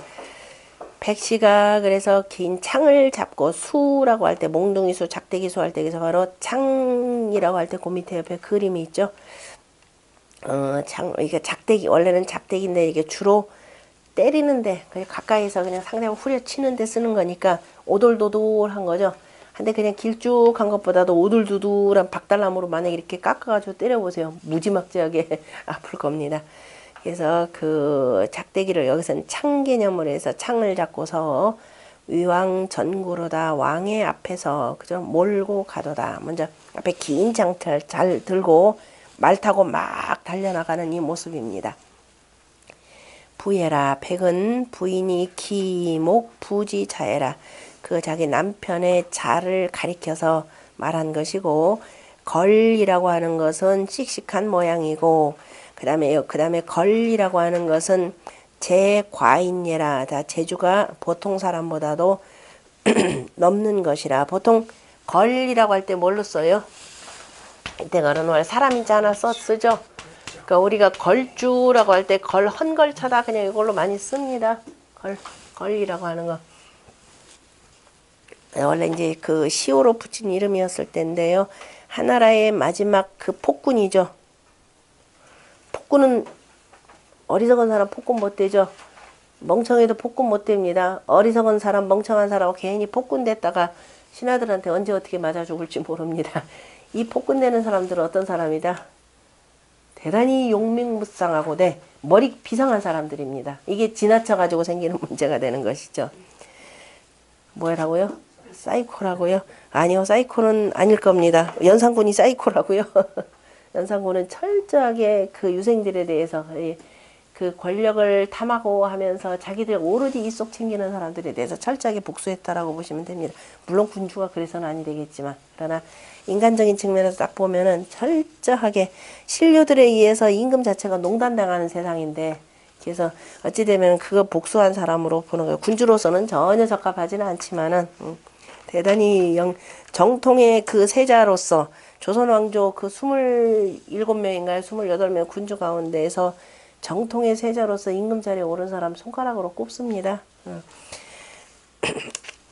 백시가 그래서 긴 창을 잡고 수라고 할 때 몽둥이 수, 작대기 수 할 때 그래서 바로 창이라고 할 때 그 밑에 옆에 그림이 있죠. 이게 작대기 원래는 작대기인데 이게 주로 때리는데 그냥 가까이서 그냥 상대방 후려치는데 쓰는 거니까 오돌도돌한 거죠. 근데 그냥 길쭉한 것보다도 오돌도돌한 박달나무로 만약에 이렇게 깎아가지고 때려보세요. 무지막지하게 아플 겁니다. 그래서 그 작대기를 여기서는 창 개념으로 해서 창을 잡고서 위왕 전구로다 왕의 앞에서 그죠 몰고 가도다. 먼저 앞에 긴 장틀 잘 들고 말 타고 막 달려나가는 이 모습입니다. 부예라 백은 부인이 기목 부지자애라 그 자기 남편의 자를 가리켜서 말한 것이고 걸이라고 하는 것은 씩씩한 모양이고 그 다음에 걸이라고 하는 것은 제과인예라 다 재주가 보통 사람보다도 넘는 것이라 보통 걸이라고 할 때 뭘로 써요? 이때 걸은 월 사람인자 하나 쓰죠. 그러니까 우리가 걸주라고 할 때 헌걸쳐다 그냥 이걸로 많이 씁니다. 걸이라고 하는 거. 원래 이제 그 시호로 붙인 이름이었을 텐데요. 하나라의 마지막 그 폭군이죠. 폭군은 어리석은 사람 폭군 못 되죠. 멍청해도 폭군 못 됩니다. 어리석은 사람 멍청한 사람하고 괜히 폭군 됐다가 신하들한테 언제 어떻게 맞아 죽을지 모릅니다. 이 폭군 되는 사람들은 어떤 사람이다? 대단히 용맹무쌍하고 머리 비상한 사람들입니다. 이게 지나쳐가지고 생기는 문제가 되는 것이죠. 뭐라고요? 사이코라고요? 아니요, 사이코는 아닐 겁니다. 연산군이 사이코라고요. 연산군은 철저하게 그 유생들에 대해서 그 권력을 탐하고 하면서 자기들 오로지 이속 챙기는 사람들에 대해서 철저하게 복수했다라고 보시면 됩니다. 물론 군주가 그래서는 아니 되겠지만 그러나 인간적인 측면에서 딱 보면은 철저하게 신료들에 의해서 임금 자체가 농단당하는 세상인데 그래서 어찌 되면 그거 복수한 사람으로 보는 거예요. 군주로서는 전혀 적합하지는 않지만은 대단히 정통의 그 세자로서 조선 왕조 그 27명인가요? 28명 군주 가운데에서 정통의 세자로서 임금 자리에 오른 사람 손가락으로 꼽습니다.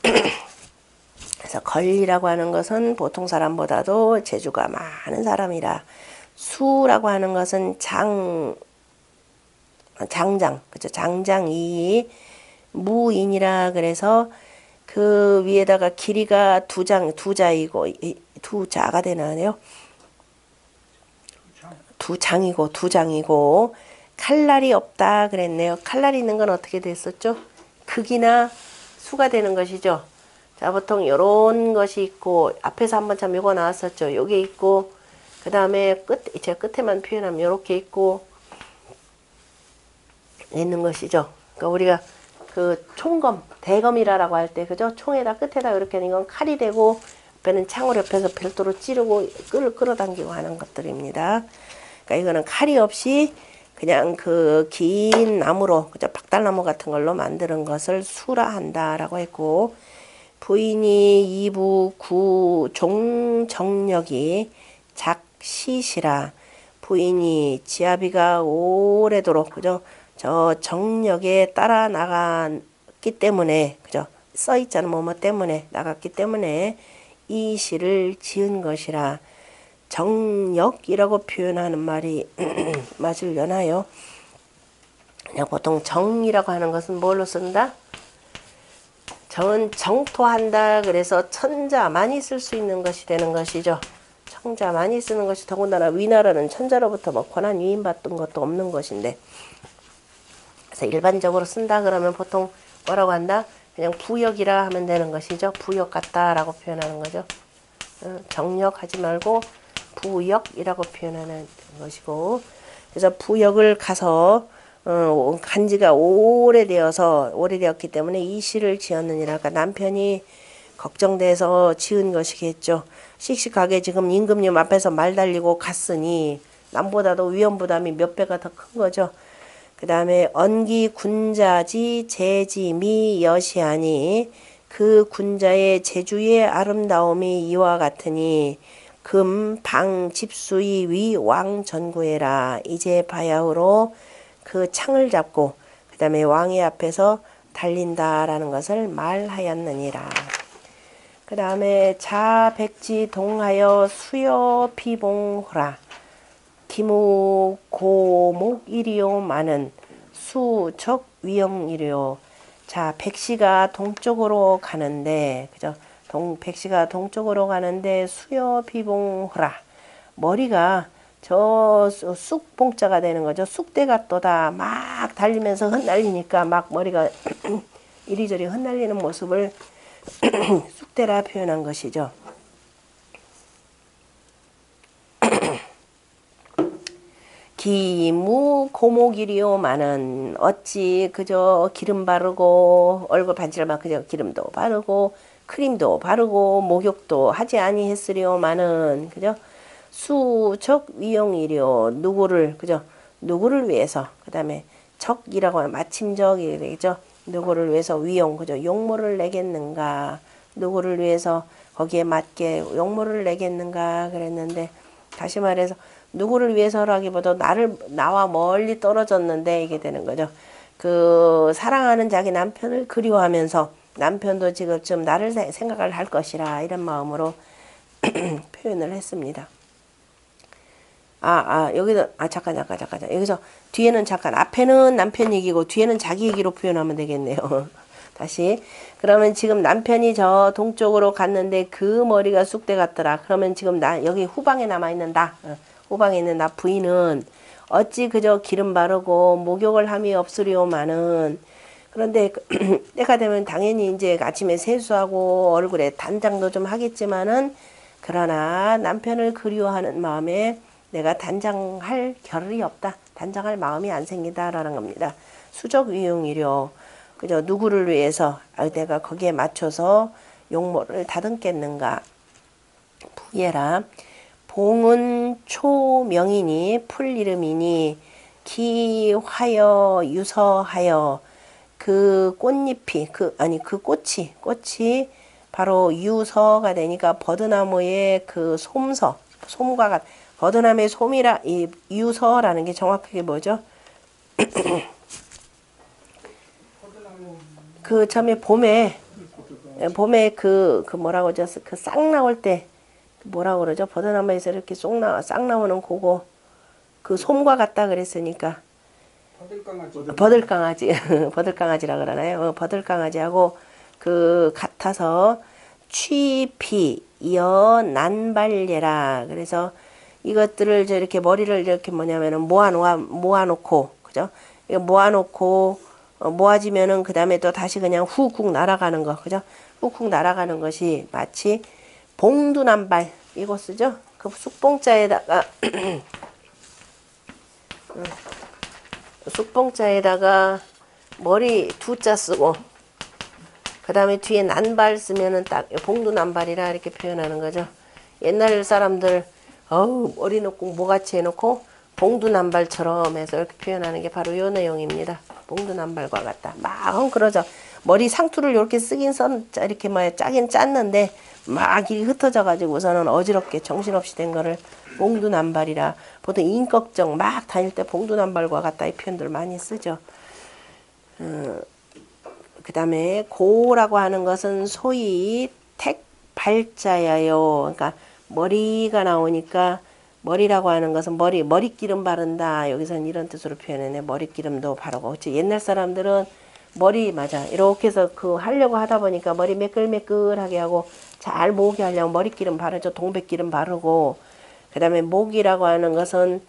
그래서 걸리라고 하는 것은 보통 사람보다도 재주가 많은 사람이라, 수라고 하는 것은 장장, 그죠? 장장이 무인이라 그래서 그 위에다가 길이가 두 자이고 두 자가 되나요? 두 장이고 칼날이 없다 그랬네요. 칼날이 있는 건 어떻게 됐었죠? 극이나 수가 되는 것이죠. 자, 보통 요런 것이 있고, 앞에서 한번 참 요거 나왔었죠. 요게 있고, 그 다음에 제가 끝에만 표현하면 요렇게 있고 있는 것이죠. 그러니까 우리가 그 총검, 대검이라고 할 때, 그죠? 총에다 끝에다 이렇게 하는 건 칼이 되고, 옆에는 창으로 옆에서 별도로 찌르고 끌어당기고 하는 것들입니다. 그러니까 이거는 칼이 없이 그냥 그 긴 나무로, 그죠? 박달나무 같은 걸로 만드는 것을 수라 한다라고 했고, 부인이 이부 구 종정력이 작시시라. 부인이 지아비가 오래도록, 그죠? 저 정력에 따라 나갔기 때문에, 그죠? 써 있잖아. 뭐뭐 때문에 나갔기 때문에 이 시를 지은 것이라. 정력이라고 표현하는 말이 맞으려나요? 그냥 보통 정이라고 하는 것은 뭘로 쓴다? 정은 정토한다. 그래서 천자 많이 쓸 수 있는 것이 되는 것이죠. 청자 많이 쓰는 것이, 더군다나 위나라는 천자로부터 뭐 권한 위임받던 것도 없는 것인데, 그래서 일반적으로 쓴다 그러면 보통 뭐라고 한다? 그냥 부역이라 하면 되는 것이죠. 부역 같다라고 표현하는 거죠. 정력하지 말고 부역이라고 표현하는 것이고, 그래서 부역을 가서 간지가 오래되었기 때문에 이 시를 지었느니라. 그러니까 남편이 걱정돼서 지은 것이겠죠. 씩씩하게 지금 임금님 앞에서 말 달리고 갔으니 남보다도 위험 부담이 몇 배가 더 큰 거죠. 그 다음에 언기 군자지 재지미 여시하니, 그 군자의 제주의 아름다움이 이와 같으니 금 방 집수이 위 왕 전구해라. 이제 바야흐로 그 창을 잡고 그 다음에 왕의 앞에서 달린다라는 것을 말하였느니라. 그 다음에 자백지 동하여 수여 비봉호라. 기무 고목이리요 많은 수적 위영이리요. 자, 백시가 동쪽으로 가는데, 그죠? 백시가 동쪽으로 가는데 수여 비봉호라. 머리가 저 쑥봉자가 되는 거죠. 쑥대가 또다 막 달리면서 흩날리니까 막 머리가 이리저리 흩날리는 모습을 쑥대라 표현한 것이죠. 기무 고목이리요 많은, 어찌 그저 기름 바르고 얼굴 반지를 그저 기름도 바르고 크림도 바르고 목욕도 하지 아니했으리요 많은, 그죠? 수적 위용이려. 누구를, 그죠? 누구를 위해서. 그 다음에 적이라고 하면 마침적이 되죠. 누구를 위해서 위용, 그죠? 용모를 내겠는가. 누구를 위해서 거기에 맞게 용모를 내겠는가 그랬는데, 다시 말해서 누구를 위해서라기보다 나와 멀리 떨어졌는데 이게 되는 거죠. 그 사랑하는 자기 남편을 그리워하면서 남편도 지금 나를 생각을 할 것이라, 이런 마음으로 표현을 했습니다. 여기도, 잠깐. 여기서 뒤에는 잠깐, 앞에는 남편 얘기고 뒤에는 자기 얘기로 표현하면 되겠네요. 다시. 그러면 지금 남편이 저 동쪽으로 갔는데 그 머리가 쑥대 같더라. 그러면 지금 여기 후방에 남아있는 후방에 있는 나 부인은 어찌 그저 기름 바르고 목욕을 함이 없으리오마는, 그런데 때가 되면 당연히 이제 아침에 세수하고 얼굴에 단장도 좀 하겠지만은, 그러나 남편을 그리워하는 마음에 내가 단장할 겨를이 없다. 단장할 마음이 안 생긴다라는 겁니다. 수적 위용이려. 그죠? 누구를 위해서 내가 거기에 맞춰서 용모를 다듬겠는가. 부예라. 봉은 초명이니 풀 이름이니 기화여 유서하여. 그 꽃잎이 그 꽃이 바로 유서가 되니까 버드나무의 그 솜과 같. 버드나무의 솜이라, 이 유서라는 게 정확하게 뭐죠? 그 처음에 봄에 봄에 그 뭐라고 그러죠? 그 싹 나올 때 뭐라고 그러죠? 버드나무에서 이렇게 싹 나오는 그거 그 솜과 같다 그랬으니까 버들강아지 버들강아지라 그러나요? 버들강아지하고 그 같아서 취피 이어 난발예라. 그래서 이것들을 이렇게 머리를 이렇게 뭐냐면은 모아놓고 그죠? 이거 모아놓고 모아지면은 그 다음에 또 다시 그냥 훅훅 날아가는 거 그죠? 훅훅 날아가는 것이 마치 봉두난발 이거 쓰죠? 그 쑥봉자에다가 쑥봉자에다가 머리 두자 쓰고 그 다음에 뒤에 난발 쓰면은 딱 봉두난발이라 이렇게 표현하는 거죠. 옛날 사람들 머리 놓고 모같이 해놓고 봉두난발처럼 해서 이렇게 표현하는 게 바로 요 내용입니다. 봉두난발과 같다. 막 헝클어져. 머리 상투를 이렇게 쓰긴 이렇게 짜긴 짰는데 막 이 흩어져 가지고서는 어지럽게 정신없이 된 거를 봉두난발이라. 보통 인걱정 막 다닐 때 봉두난발과 같다 이 표현들 많이 쓰죠. 그 다음에 고라고 하는 것은 소위 택발자예요. 그러니까 머리가 나오니까 머리라고 하는 것은 머리기름 바른다. 여기서는 이런 뜻으로 표현했네. 머리기름도 바르고. 옛날 사람들은 머리 맞아. 이렇게 해서 그 하려고 하다 보니까 머리 매끌매끌하게 하고 잘 모으게 하려면 머리기름 바르죠. 동백기름 바르고. 그 다음에 목이라고 하는 것은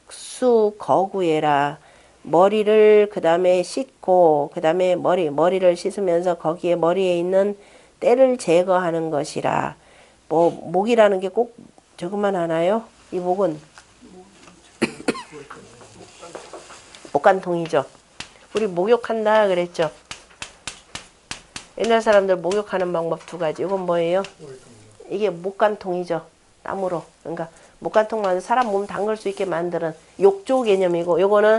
척수거구예라. 머리를 그 다음에 씻고 그 다음에 머리를 씻으면서 거기에 머리에 있는 때를 제거하는 것이라. 목이라는 게 꼭 저것만 하나요? 이 목은 목간통이죠. 우리 목욕한다 그랬죠. 옛날 사람들 목욕하는 방법 두 가지. 이건 뭐예요? 이게 목간통이죠. 나무로. 그러니까 목간통만 사람 몸 담글 수 있게 만드는 욕조 개념이고, 요거는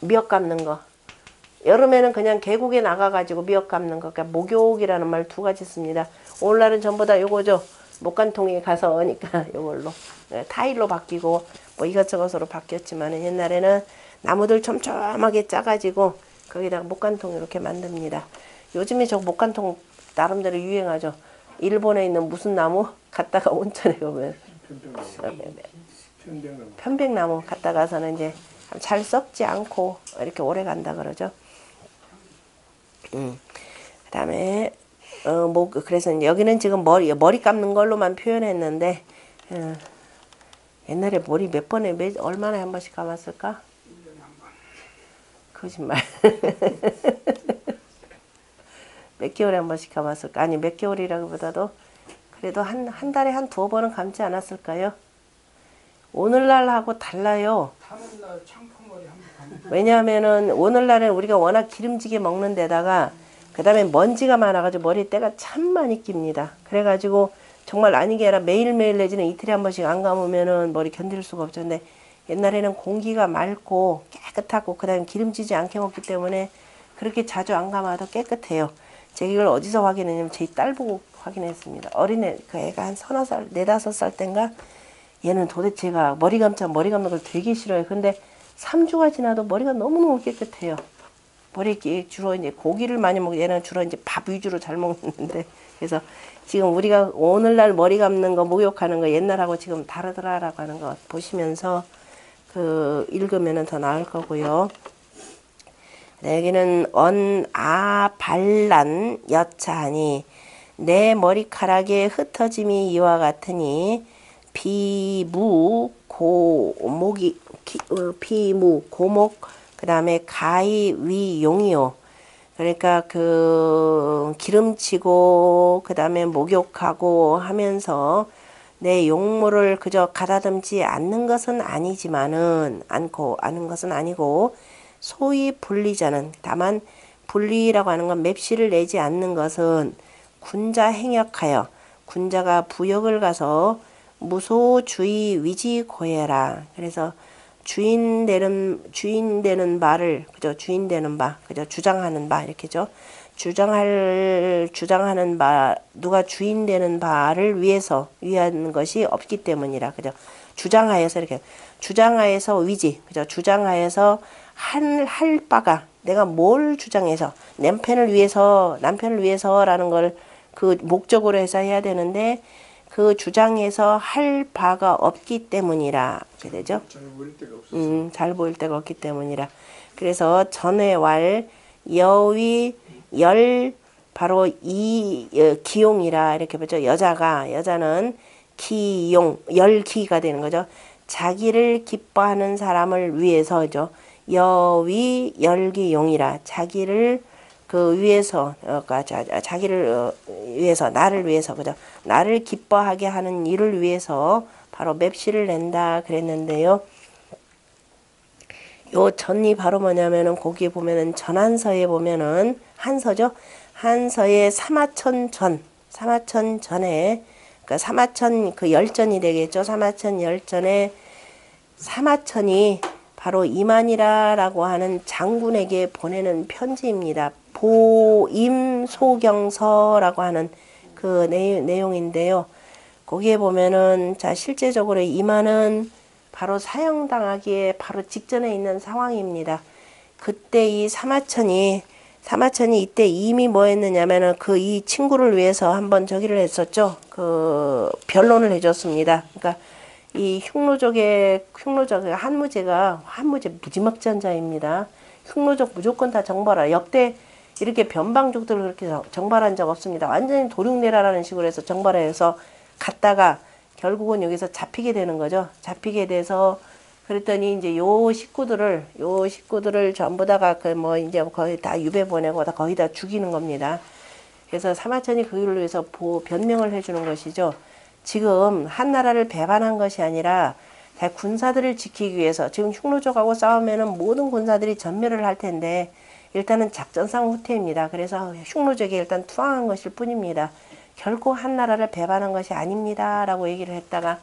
미역 감는 거. 여름에는 그냥 계곡에 나가가지고 미역 감는 거. 그러니까 목욕이라는 말 두 가지 씁니다. 오늘날은 전부 다 요거죠. 목간통에 가서 오니까 요걸로 타일로 바뀌고 뭐 이것저것으로 바뀌었지만 옛날에는 나무들 촘촘하게 짜가지고 거기다가 목간통 이렇게 만듭니다. 요즘에 저 목간통 나름대로 유행하죠. 일본에 있는 무슨 나무 갔다가 온천에 가면 편백나무 갔다 가서는 이제 잘 썩지 않고 이렇게 오래 간다 그러죠. 그다음에 그래서 이제 여기는 지금 머리 감는 걸로만 표현했는데 옛날에 머리 얼마나 한 번씩 감았을까? 거짓말. 몇 개월에 한 번씩 감았을까? 아니 몇 개월이라기보다도 그래도 한 달에 한 두어 번은 감지 않았을까요? 오늘날하고 달라요. 왜냐하면은 오늘날은 우리가 워낙 기름지게 먹는 데다가 그 다음에 먼지가 많아가지고 머리때가 참 많이 낍니다. 그래가지고 정말 아니게 아니라 매일매일 내지는 이틀에 한 번씩 안 감으면은 머리 견딜 수가 없죠. 근데 옛날에는 공기가 맑고 깨끗하고 그 다음에 기름지지 않게 먹기 때문에 그렇게 자주 안 감아도 깨끗해요. 제가 이걸 어디서 확인했냐면 제 딸 보고 확인했습니다. 어린애 그 애가 한 3-4살, 4-5살 땐가 얘는 도대체가 머리 감는 걸 되게 싫어요. 근데 3주가 지나도 머리가 너무너무 깨끗해요. 주로 이제 고기를 많이 먹고 얘는 주로 이제 밥 위주로 잘 먹는데 그래서 지금 우리가 오늘날 머리 감는 거 목욕하는 거 옛날하고 지금 다르더라라고 하는 거 보시면서 읽으면은 더 나을 거고요. 여기는 반란 여차하니 내 머리카락에 흩어짐이 이와 같으니 비무 고목 그 다음에 가히 위용이요. 그러니까 기름치고 그 다음에 목욕하고 하면서 내 용모를 그저 가다듬지 않는 것은 아니지만은 않은 것은 아니고 소위 분리자는 다만 분리라고 하는 건 맵시를 내지 않는 것은 군자 행역하여 군자가 부역을 가서 무소주의 위지고해라. 그래서 주인 되는 바를 주장하는 바 이렇게죠. 주장하는 바 누가 주인 되는 바를 위한 것이 없기 때문이라 그죠. 주장하여서 위지 그죠. 주장하여서 할 바가 내가 뭘 주장해서 남편을 위해서라는 걸 그 목적으로 해서 해야 되는데 그 주장해서 할 바가 없기 때문이라 이렇게 되죠. 잘 보일 데가 없기 때문이라. 그래서 전회왈 여위 열 바로 이 기용이라 이렇게 보죠. 여자는 기용 열기가 되는 거죠. 자기를 기뻐하는 사람을 위해서죠. 여위 열기용이라 자기를 그 위해서 자기를 위해서 나를 위해서 그죠. 나를 기뻐하게 하는 일을 위해서 바로 맵시를 낸다 그랬는데요. 요 전이 바로 뭐냐면은 거기에 보면은 전한서에 보면은 한서죠. 한서의 사마천 전에 그러니까 사마천 그 열전이 되겠죠. 사마천 열전에 사마천이 바로 이만희라라고 하는 장군에게 보내는 편지입니다. 보임소경서라고 하는 그 내용인데요. 거기에 보면은 자 실제적으로 이만은 바로 사형당하기에 바로 직전에 있는 상황입니다. 그때 이 사마천이 이때 이미 뭐 했느냐면은 그 이 친구를 위해서 한번 저기를 했었죠. 그 변론을 해줬습니다. 그러니까 이 흉노족의 한무제 무지막지한 자입니다. 흉노족 무조건 다 정벌하라. 역대 이렇게 변방족들을 그렇게 정발한 적 없습니다. 완전히 도륙내라라는 식으로 해서 정발해서 갔다가 결국은 여기서 잡히게 되는 거죠. 잡히게 돼서 그랬더니 이제 요 식구들을 전부 다가 그 뭐 이제 거의 다 유배 보내고 다 거의 다 죽이는 겁니다. 그래서 사마천이 그 일을 위해서 변명을 해주는 것이죠. 지금 한나라를 배반한 것이 아니라 군사들을 지키기 위해서 지금 흉노족하고 싸우면은 모든 군사들이 전멸을 할 텐데 일단은 작전상 후퇴입니다. 그래서 흉노족이 일단 투항한 것일 뿐입니다. 결코 한나라를 배반한 것이 아닙니다. 라고 얘기를 했다가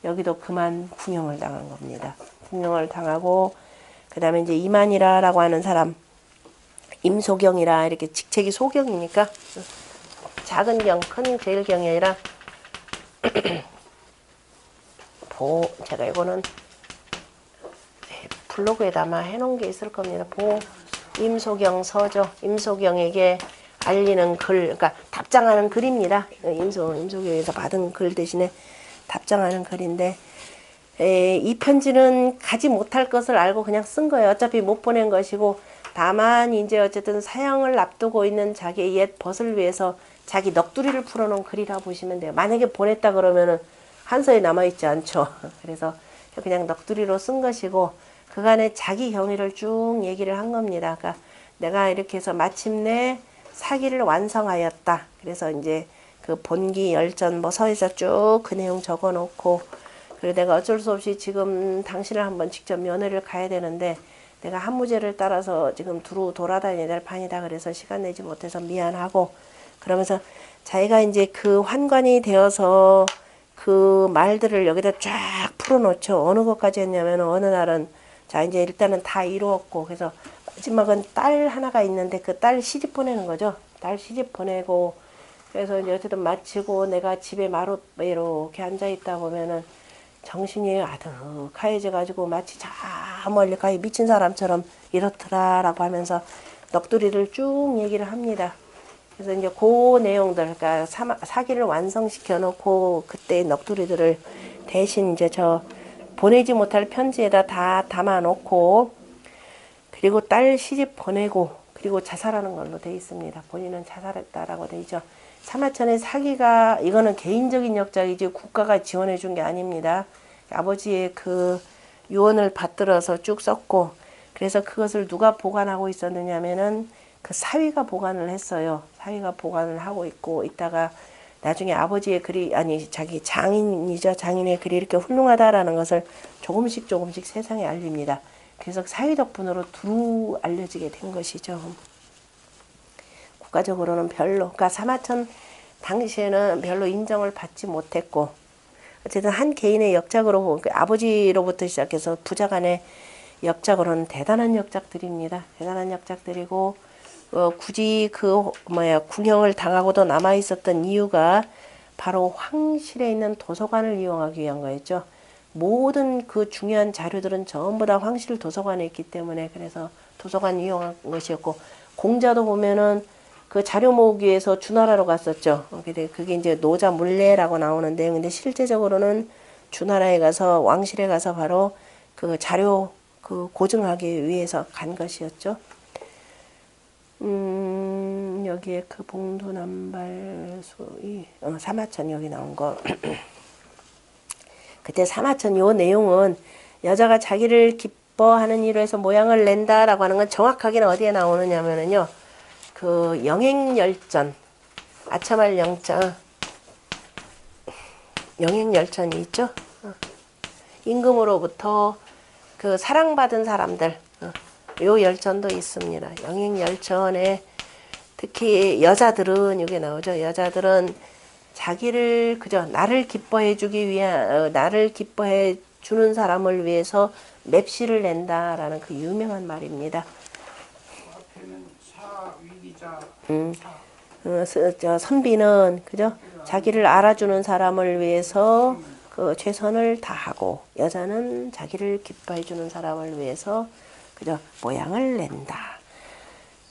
여기도 그만 궁형을 당한 겁니다. 궁형을 당하고 그 다음에 이제 이만희라라고 하는 사람 임소경이라 이렇게 직책이 소경이니까 작은 경, 큰 제일 경이 아니라 제가 이거는 블로그에다 아마 해놓은 게 있을 겁니다. 임소경 서죠. 임소경에게 알리는 글, 그러니까 답장하는 글입니다. 임소경에서 받은 글 대신에 답장하는 글인데 이 편지는 가지 못할 것을 알고 그냥 쓴 거예요. 어차피 못 보낸 것이고 다만 이제 어쨌든 사형을 앞두고 있는 자기의 옛 벗을 위해서 자기 넋두리를 풀어놓은 글이라 보시면 돼요. 만약에 보냈다 그러면은 한서에 남아있지 않죠. 그래서 그냥 넋두리로 쓴 것이고 그간의 자기 경위를 쭉 얘기를 한 겁니다. 그러니까 내가 이렇게 해서 마침내 사기를 완성하였다. 그래서 이제 그 본기 열전 뭐 서에서 쭉 그 내용 적어 놓고 그리고 내가 어쩔 수 없이 지금 당신을 한번 직접 면회를 가야 되는데 내가 한무제를 따라서 지금 두루 돌아다녀야 될 판이다. 그래서 시간 내지 못해서 미안하고 그러면서 자기가 이제 그 환관이 되어서 그 말들을 여기다 쫙 풀어놓죠. 어느 것까지 했냐면 어느 날은 자 이제 일단은 다 이루었고 그래서 마지막은 딸 하나가 있는데 그 딸 시집 보내는 거죠. 딸 시집 보내고 그래서 이제 어쨌든 마치고 내가 집에 마룻 이렇게 앉아 있다 보면은 정신이 아득하여져 가지고 마치 저 멀리 가히 미친 사람처럼 이렇더라라고 하면서 넋두리를 쭉 얘기를 합니다. 그래서 이제 그 내용들, 그러니까 사기를 완성시켜 놓고 그때의 넋두리들을 대신 이제 저 보내지 못할 편지에다 다 담아 놓고 그리고 딸 시집 보내고 그리고 자살하는 걸로 돼 있습니다. 본인은 자살했다라고 돼 있죠. 사마천의 사기가 이거는 개인적인 역작이지 국가가 지원해 준 게 아닙니다. 아버지의 그 유언을 받들어서 쭉 썼고 그래서 그것을 누가 보관하고 있었느냐 하면은 그 사위가 보관을 했어요. 사위가 보관을 하고 있고 있다가 나중에 아버지의 글이 아니 자기 장인이죠. 장인의 글이 이렇게 훌륭하다라는 것을 조금씩 세상에 알립니다. 그래서 사위 덕분으로 두루 알려지게 된 것이죠. 국가적으로는 별로 그러니까 사마천 당시에는 별로 인정을 받지 못했고 어쨌든 한 개인의 역작으로 아버지로부터 시작해서 부자간의 역작으로는 대단한 역작들입니다. 대단한 역작들이고 굳이 그 궁형을 당하고도 남아 있었던 이유가 바로 황실에 있는 도서관을 이용하기 위한 거였죠. 모든 그 중요한 자료들은 전부 다 황실 도서관에 있기 때문에 그래서 도서관 이용한 것이었고 공자도 보면은 그 자료 모으기 위해서 주나라로 갔었죠. 그게 이제 노자 물례라고 나오는데 근데 실제적으로는 주나라에 가서 왕실에 가서 바로 그 자료 그 고증하기 위해서 간 것이었죠. 여기에 그 봉도남발소이 사마천 여기 나온 거. 그때 사마천 요 내용은 여자가 자기를 기뻐하는 일로 해서 모양을 낸다라고 하는 건 정확하게는 어디에 나오느냐면은요. 그 영행열전 아첨할 영자 영행열전이 있죠. 임금으로부터 그 사랑받은 사람들 요 열전도 있습니다. 영행열전에 특히 여자들은 이게 나오죠. 여자들은 자기를 그저 나를 기뻐해 주기 위한 나를 기뻐해 주는 사람을 위해서 맵시를 낸다라는 그 유명한 말입니다. 저 선비는 그죠? 자기를 알아주는 사람을 위해서 그 최선을 다하고 여자는 자기를 기뻐해 주는 사람을 위해서 그죠? 모양을 낸다.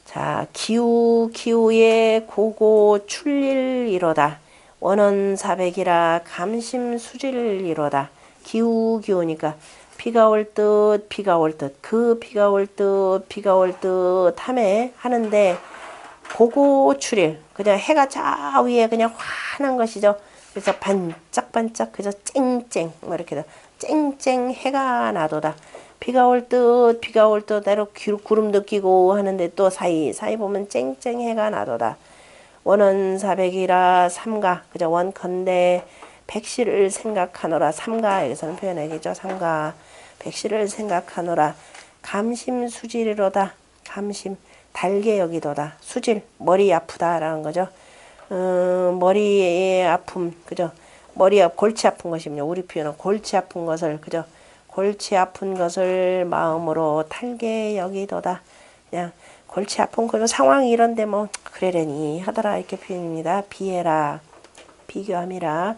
자, 기우의 고고 출일이로다. 원언사백이라 감심수질이로다. 기우니까 비가 올 듯 비가 올 듯 그 비가 올 듯 비가 올 듯 하는데 고고 출일 그냥 해가 저 위에 그냥 환한 것이죠. 그래서 반짝반짝 그저 쨍쨍 뭐 이렇게 쨍쨍 해가 나도다. 비가 올 듯 비가 올 듯 내로 구름도 끼고 하는데 또 사이 보면 쨍쨍 해가 나도다. 원언사백이라 삼가 그저 원컨대 백시를 생각하노라. 삼가 여기서는 표현하겠죠. 삼가 백시를 생각하노라. 감심수질이로다. 감심 달게 여기도다. 수질 머리 아프다라는 거죠. 머리의 아픔 그죠. 골치 아픈 것이군요. 우리 표현은 골치 아픈 것을 그죠. 골치 아픈 것을 마음으로 탈게 여기도다. 그냥 골치 아픈 그 상황이 이런데 뭐 그래려니 하더라 이렇게 표현입니다. 비해라 비교함이라.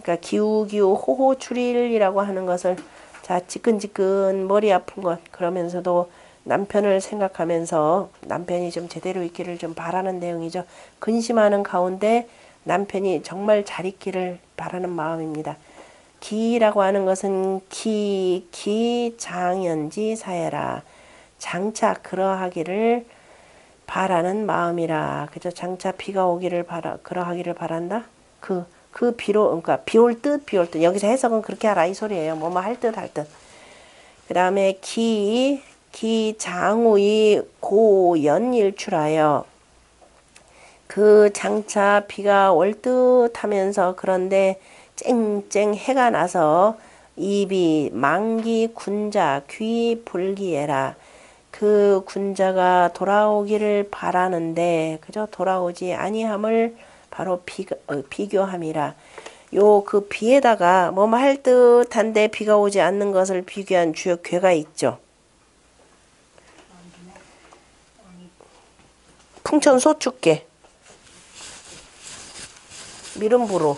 그러니까 기우 호호 출일이라고 하는 것을 자 지끈지끈 머리 아픈 것 그러면서도 남편을 생각하면서 남편이 좀 제대로 있기를 좀 바라는 내용이죠. 근심하는 가운데 남편이 정말 잘 있기를 바라는 마음입니다. 기라고 하는 것은 기장연지 사해라. 장차 그러하기를 바라는 마음이라. 그죠? 장차 비가 오기를 그러하기를 바란다. 그 비로 그러니까 비올 듯 여기서 해석은 그렇게 하라 이 소리예요. 뭐뭐 할 듯 할 듯. 그다음에 기장우의 고연일출하여 그 장차 비가 올 듯 하면서 그런데 쨍쨍 해가 나서 입이 망기 군자 귀 불기에라. 그 군자가 돌아오기를 바라는데 그저 돌아오지 아니함을 바로 비교함이라. 요 그 비에다가 뭐뭐 할 듯한데 비가 오지 않는 것을 비교한 주역 괴가 있죠. 풍천 소축계 미름부로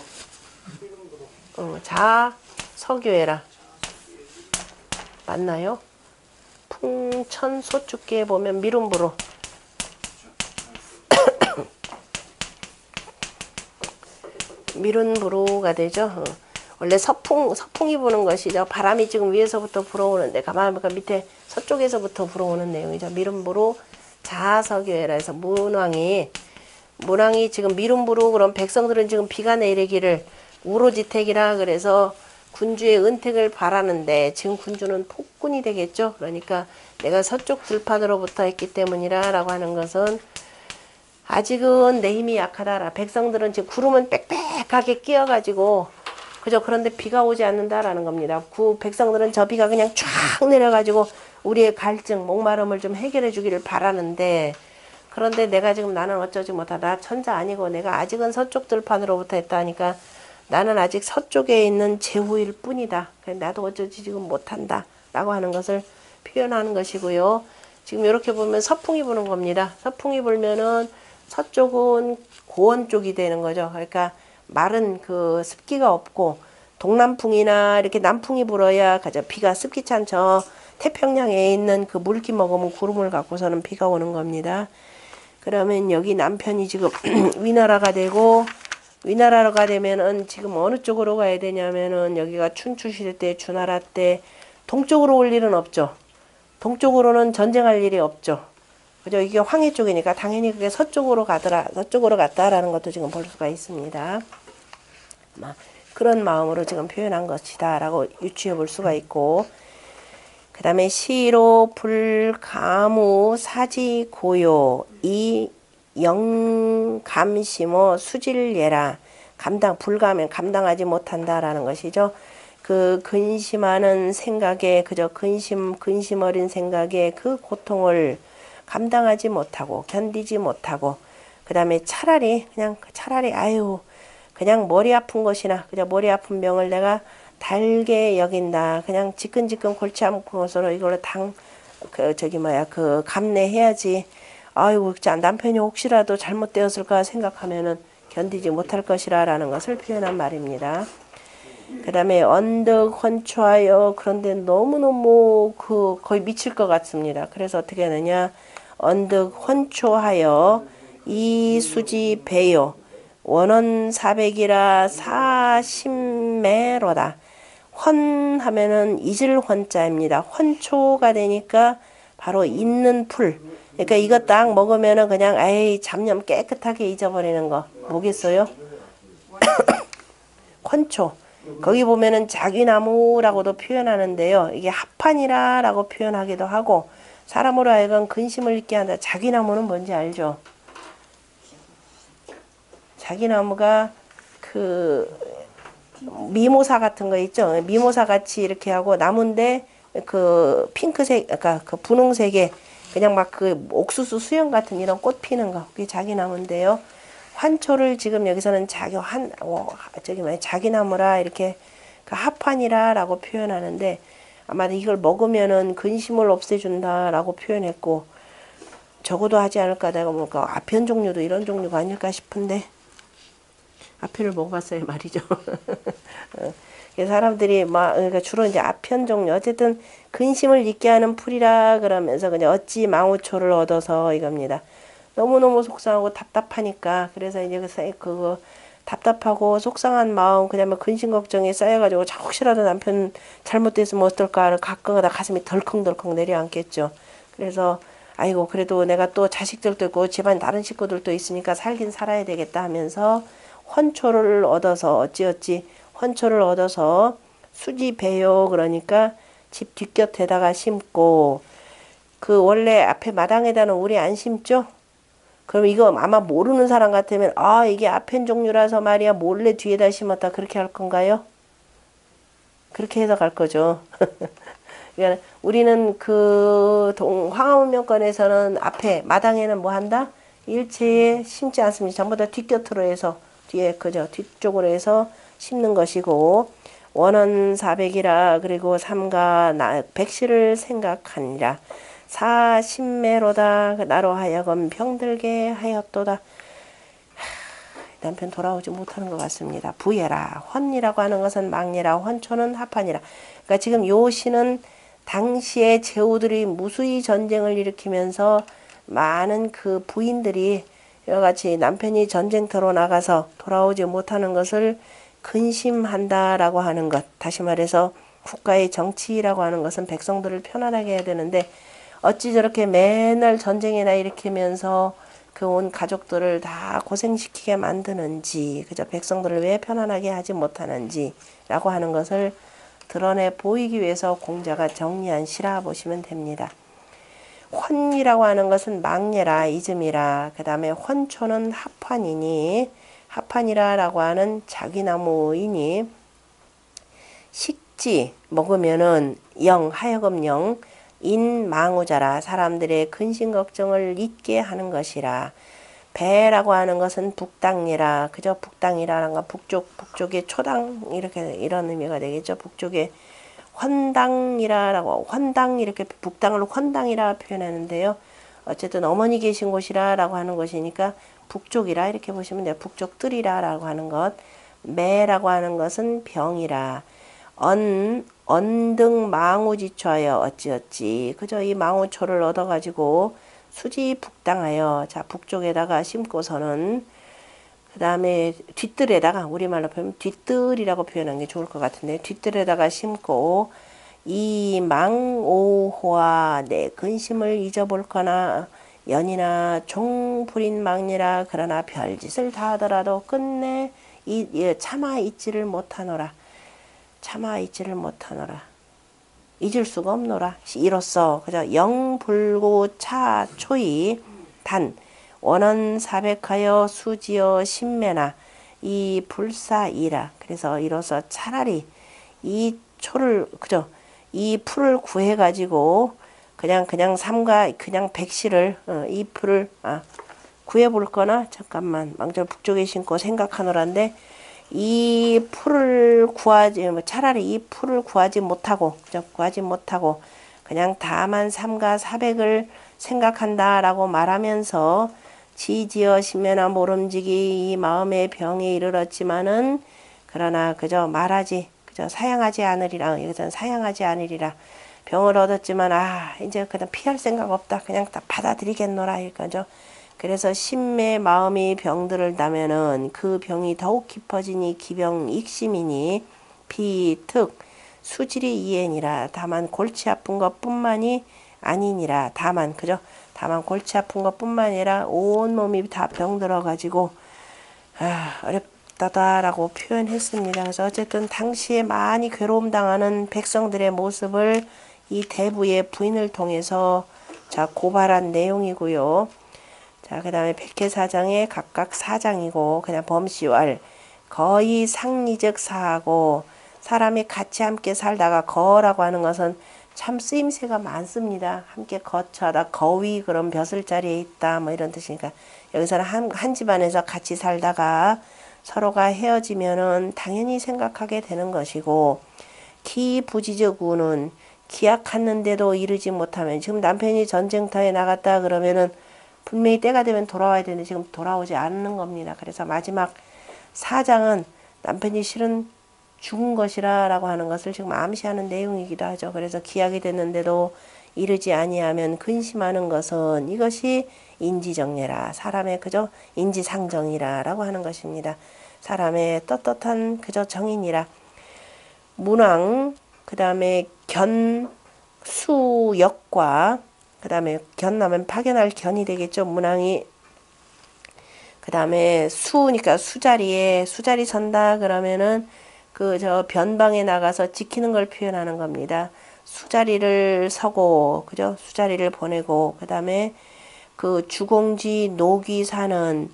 자 서교해라. 맞나요? 풍천 소축계에 보면 미름부로 미룬부로가 되죠. 원래 서풍이 부는 것이죠. 바람이 지금 위에서부터 불어오는데 가만히 보니까 밑에 서쪽에서부터 불어오는 내용이죠. 미룬부로 자서교회라 해서 문왕이 지금 미룬부로 그럼 백성들은 지금 비가 내리기를 우로지택이라 그래서 군주의 은택을 바라는데 지금 군주는 폭군이 되겠죠. 그러니까 내가 서쪽 들판으로부터 했기 때문이라 라고 하는 것은 아직은 내 힘이 약하다라. 백성들은 지금 구름은 빽빽하게 끼어가지고 그죠. 그런데 비가 오지 않는다라는 겁니다. 백성들은 저 비가 그냥 쫙 내려가지고 우리의 갈증, 목마름을 좀 해결해 주기를 바라는데 그런데 내가 지금 나는 어쩌지 못하다. 천자 아니고 내가 아직은 서쪽 들판으로부터 했다 하니까 나는 아직 서쪽에 있는 제후일 뿐이다. 나도 어쩌지 지금 못한다. 라고 하는 것을 표현하는 것이고요. 지금 이렇게 보면 서풍이 부는 겁니다. 서풍이 불면은 서쪽은 고원 쪽이 되는 거죠. 그러니까 마른 그 습기가 없고 동남풍이나 이렇게 남풍이 불어야 가져 비가 습기 찬 저 태평양에 있는 그 물기 머금은 구름을 갖고서는 비가 오는 겁니다. 그러면 여기 남편이 지금 위나라가 되고, 위나라가 되면은 지금 어느 쪽으로 가야 되냐면은 여기가 춘추시대 때 주나라 때 동쪽으로 올 일은 없죠. 동쪽으로는 전쟁할 일이 없죠. 그죠? 이게 황해 쪽이니까 당연히 그게 서쪽으로 갔다라는 것도 지금 볼 수가 있습니다. 그런 마음으로 지금 표현한 것이다 라고 유추해 볼 수가 있고, 그 다음에 시로 불가무 사지고요 이 영감심어 수질예라. 불가면 감당하지 못한다라는 것이죠. 그 근심하는 생각에 그저 근심 어린 생각에 그 고통을 감당하지 못하고 견디지 못하고, 그 다음에 차라리 아유 그냥 머리 아픈 것이나 그저 머리 아픈 병을 내가 달게 여긴다. 그냥 지끈지끈 골치 아픈 것으로 이걸로 감내해야지. 아이고 남편이 혹시라도 잘못되었을까 생각하면은 견디지 못할 것이라는 것을 표현한 말입니다. 그 다음에 언덕 헌초하여, 그런데 너무너무 거의 미칠 것 같습니다. 그래서 어떻게 하느냐, 언덕 헌초하여 이수지 배요 원원 400이라 사심매로다. 헌 하면은 잊을 헌자입니다. 헌초가 되니까 바로 있는 풀. 그러니까 이거 딱 먹으면은 그냥 에이 잡념 깨끗하게 잊어버리는 거 뭐겠어요? 헌초. 거기 보면은 자귀나무라고도 표현하는데요. 이게 합판이라라고 표현하기도 하고, 사람으로 하여금 근심을 잊게 한다. 자귀나무는 뭔지 알죠? 자귀나무가 그 미모사 같은 거 있죠. 미모사 같이 이렇게 하고 나무인데 그 핑크색, 그러니까 그 분홍색에 그냥 막 그 옥수수 수염 같은 이런 꽃 피는 거, 그게 자귀나무인데요. 환초를 지금 여기서는 자귀나무라 이렇게 그 합환이라라고 표현하는데, 아마 이걸 먹으면은 근심을 없애준다라고 표현했고, 적어도 하지 않을까. 내가 뭔가 아편 종류도 이런 종류가 아닐까 싶은데, 아편을 먹어봤어요 말이죠. 사람들이 그러니까 주로 이제 아편 종류, 어쨌든 근심을 잊게 하는 풀이라 그러면서 그냥 어찌 망우초를 얻어서 이겁니다. 너무너무 속상하고 답답하니까, 그래서 이제 그거 답답하고 속상한 마음, 그다음에 근심 걱정이 쌓여가지고 혹시라도 남편 잘못됐으면 어떨까를 가끔가다 가슴이 덜컹덜컹 내려앉겠죠. 그래서 아이고 그래도 내가 또 자식들도 있고 집안 다른 식구들도 있으니까 살긴 살아야 되겠다 하면서 헌초를 얻어서 어찌어찌 헌초를 얻어서 수지 배요, 그러니까 집 뒷곁에다가 심고, 그 원래 앞에 마당에다는 우리 안 심죠? 그럼 이거 아마 모르는 사람 같으면 이게 아편 종류라서 말이야 몰래 뒤에다 심었다 그렇게 할 건가요? 그렇게 해석할 거죠. 그러니까 우리는 그 황하문명권에서는 앞에 마당에는 뭐 한다? 일체에 심지 않습니다. 전부 다 뒷곁으로 해서 뒤에 그저 뒤쪽으로 해서 심는 것이고, 원원 400이라 그리고 삼가 백시를 생각하니라. 사심매로다. 나로 하여금 병들게 하였도다. 남편 돌아오지 못하는 것 같습니다. 부예라. 헌이라고 하는 것은 망예라. 헌초는 합판이라. 그러니까 지금 요 시는 당시에 제후들이 무수히 전쟁을 일으키면서 많은 그 부인들이 이와같이 남편이 전쟁터로 나가서 돌아오지 못하는 것을 근심한다라고 하는 것. 다시 말해서 국가의 정치라고 하는 것은 백성들을 편안하게 해야 되는데, 어찌 저렇게 맨날 전쟁이나 일으키면서 그 온 가족들을 다 고생시키게 만드는지, 그저 백성들을 왜 편안하게 하지 못하는지 라고 하는 것을 드러내 보이기 위해서 공자가 정리한 시라 보시면 됩니다. 헌이라고 하는 것은 망예라, 이즘이라. 그 다음에 헌초는 합환이니, 합환이라라고 하는 자귀나무이니, 식지 먹으면은 하여금 인망우자라. 사람들의 근심 걱정을 잊게 하는 것이라. 배라고 하는 것은 북당이라. 그저 북당이라는 건 북쪽의 초당 이런 의미가 되겠죠. 북쪽의 헌당 이렇게 북당을 헌당이라 표현하는데요. 어쨌든 어머니 계신 곳이라라고 하는 것이니까 북쪽이라 이렇게 보시면 돼요. 북쪽 뜰이라라고 하는 것. 매라고 하는 것은 병이라. 언등 망우지초하여 어찌어찌. 그저 이 망우초를 얻어가지고 수지북당하여. 자, 북쪽에다가 심고서는 그 다음에 뒷뜰에다가, 우리말로 표현하면 뒷뜰이라고 표현하는 게 좋을 것 같은데, 뒷뜰에다가 심고 이 망오호와 내 근심을 잊어볼거나 연이나 종불인 망리라. 그러나 별짓을 다 하더라도 끝내 참아 있지를 못하노라. 참아 있지를 못하노라. 잊을 수가 없노라. 이로써 그저 영불고 차 초이 단 원언 사백하여 수지어 신매나 이 불사이라. 그래서 이로써 차라리 이 초를 그저 이 풀을 구해 가지고 그냥 삼가 그냥 백시를 이 풀을 구해 볼 거나. 잠깐만, 망절 북쪽에 신고 생각하노란데 이 풀을 구하지, 차라리 이 풀을 구하지 못하고 그냥 다만 삼가 사백을 생각한다라고 말하면서 지지어 심면아 모름지기 이 마음의 병에 이르렀지만은 그러나 그저 말하지, 그저 사양하지 않으리라. 여기서는 사양하지 않으리라. 병을 얻었지만 이제 그냥 피할 생각 없다. 그냥 다 받아들이겠노라 이거죠. 그래서 심매 마음이 병들을 나면은 그 병이 더욱 깊어지니 기병 익심이니 비특 수질이 이해니라. 다만 골치 아픈 것뿐만이 아니니라. 다만 골치 아픈 것뿐만 아니라 온 몸이 다 병들어 가지고 어렵다라고 표현했습니다. 그래서 어쨌든 당시에 많이 괴로움 당하는 백성들의 모습을 이 대부의 부인을 통해서 자 고발한 내용이고요. 자, 그 다음에 백해사장의 각각 사장이고, 그냥 범시왈, 거의 상리적 사하고, 사람이 같이 함께 살다가 거라고 하는 것은 참 쓰임새가 많습니다. 함께 거처하다, 거위, 그런 벼슬 자리에 있다, 뭐 이런 뜻이니까. 여기서는 한 집안에서 같이 살다가 서로가 헤어지면은 당연히 생각하게 되는 것이고, 기부지저구는 기약 갔는데도 이르지 못하면, 지금 남편이 전쟁터에 나갔다 그러면은 분명히 때가 되면 돌아와야 되는데 지금 돌아오지 않는 겁니다. 그래서 마지막 사장은 남편이 실은 죽은 것이라 라고 하는 것을 지금 암시하는 내용이기도 하죠. 그래서 기약이 됐는데도 이르지 아니하면 근심하는 것은 이것이 인지정례라. 사람의 그저 인지상정이라 라고 하는 것입니다. 사람의 떳떳한 그저 정인이라. 문왕, 그 다음에 견수역과 그 다음에 견나면 파견할 견이 되겠죠. 문왕이. 그 다음에 수니까 수자리 선다 그러면은 저 변방에 나가서 지키는 걸 표현하는 겁니다. 수자리를 서고 그죠. 수자리를 보내고 그 다음에 그 주공지 노귀 사는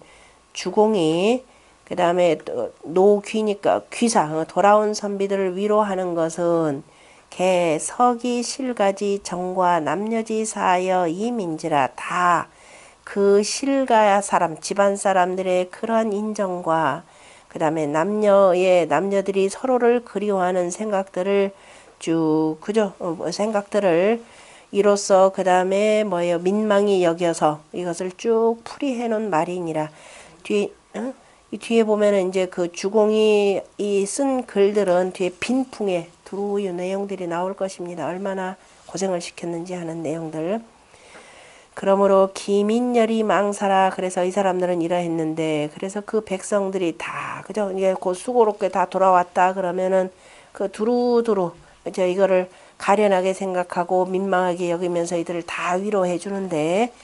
주공이 그 다음에 노귀니까 귀사 돌아온 선비들을 위로하는 것은 개, 서기, 실가지, 정과, 남녀지, 사여, 이민지라. 다 그 실가 사람, 집안 사람들의 그러한 인정과 그 다음에 남녀들이 서로를 그리워하는 생각들을 쭉, 그죠? 생각들을 이로써 그 다음에 민망히 여겨서 이것을 쭉 풀이해 놓은 말이니라. 뒤에 보면은 이제 그 주공이 쓴 글들은 뒤에 빈풍에 두루유 내용들이 나올 것입니다. 얼마나 고생을 시켰는지 하는 내용들. 그러므로 기민열이 망사라. 그래서 이 사람들은 이러했는데, 그래서 그 백성들이 다 그죠? 이게 곧 수고롭게 다 돌아왔다 그러면은 그 두루두루 이제 이거를 가련하게 생각하고 민망하게 여기면서 이들을 다 위로해 주는데,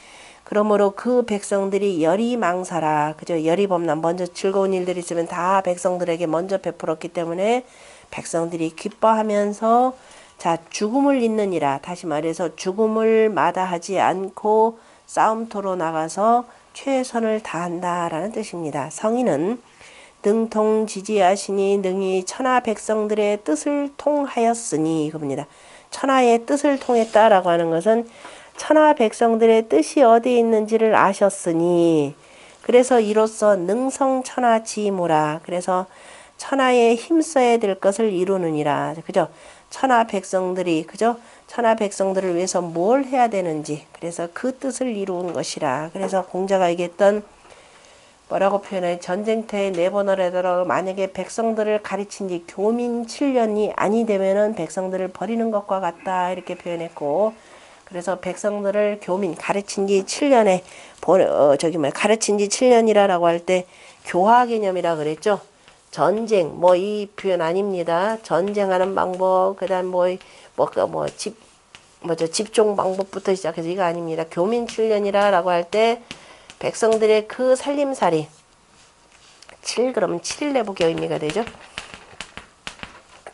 그러므로 그 백성들이 열이 망사라. 그죠? 열이 범람. 먼저 즐거운 일들이 있으면 다 백성들에게 먼저 베풀었기 때문에 백성들이 기뻐하면서 자 죽음을 잇느니라. 다시 말해서 죽음을 마다하지 않고 싸움터로 나가서 최선을 다한다라는 뜻입니다. 성인은 능통지지하시니 능히 천하 백성들의 뜻을 통하였으니 이겁니다. 천하의 뜻을 통했다라고 하는 것은 천하 백성들의 뜻이 어디에 있는지를 아셨으니 그래서 이로써 능성천하지무라. 그래서 천하에 힘써야 될 것을 이루느니라. 그죠? 천하 백성들이 그죠? 천하 백성들을 위해서 뭘 해야 되는지 그래서 그 뜻을 이루는 것이라. 그래서 공자가 얘기했던 뭐라고 표현해? 전쟁터에 내보내더라도 만약에 백성들을 가르친 지 교민 7년이 아니 되면은 백성들을 버리는 것과 같다 이렇게 표현했고, 그래서 백성들을 교민 가르친 지 7년에 가르친 지 7년이라고 할 때 교화 개념이라 그랬죠. 전쟁 뭐 이 표현 아닙니다. 전쟁하는 방법 그다음 집종 방법부터 시작해서 이거 아닙니다. 교민 7년이라고 할 때 백성들의 그 살림살이 7 그러면 7일 내복의 의미가 되죠.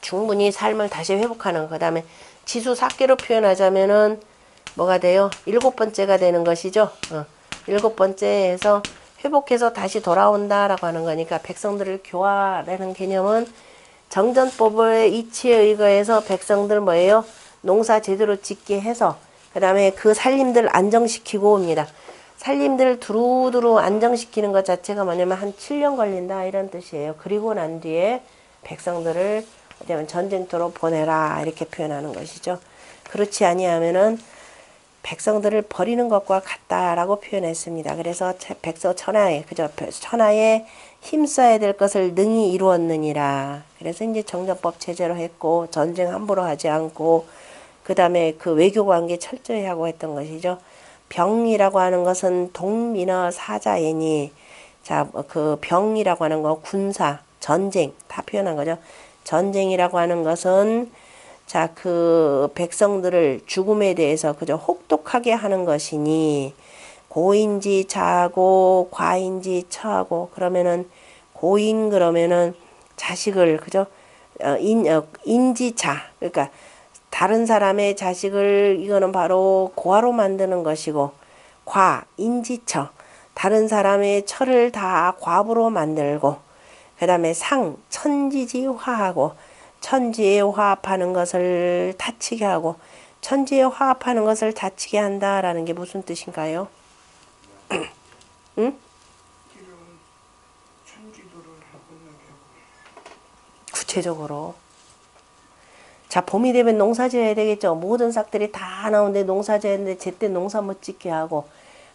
충분히 삶을 다시 회복하는 그 다음에 지수삭계로 표현하자면은 뭐가 돼요? 7번째가 되는 것이죠. 7번째에서 회복해서 다시 돌아온다라고 하는 거니까 백성들을 교화라는 개념은 정전법의 이치에 의거해서 백성들 뭐예요? 농사 제대로 짓게 해서 그 다음에 그 살림들 안정시키고 옵니다. 살림들 두루두루 안정시키는 것 자체가 뭐냐면 한 7년 걸린다 이런 뜻이에요. 그리고 난 뒤에 백성들을 전쟁터로 보내라 이렇게 표현하는 것이죠. 그렇지 아니하면은 백성들을 버리는 것과 같다라고 표현했습니다. 그래서 천하에 힘써야 될 것을 능히 이루었느니라. 그래서 이제 정전법 체제로 했고 전쟁 함부로 하지 않고 그 다음에 그 외교관계 철저히 하고 했던 것이죠. 병이라고 하는 것은 동민어 사자이니, 자, 그 병이라고 하는 거 군사, 전쟁 다 표현한 거죠. 전쟁이라고 하는 것은 자, 그 백성들을 죽음에 대해서 그저 혹독하게 하는 것이니 고인지 자하고 과인지 처하고 그러면은 고인 그러면은 자식을 그죠? 인지자 그러니까 다른 사람의 자식을 이거는 바로 고아로 만드는 것이고 과 인지처 다른 사람의 처를 다 과부로 만들고 그 다음에 상 천지지화하고 천지에 화합하는 것을 다치게 하고 천지에 화합하는 것을 다치게 한다라는 게 무슨 뜻인가요? 응? 구체적으로 자 봄이 되면 농사 지어야 되겠죠. 모든 싹들이 다 나오는데 농사 지었는데 제때 농사 못 짓게 하고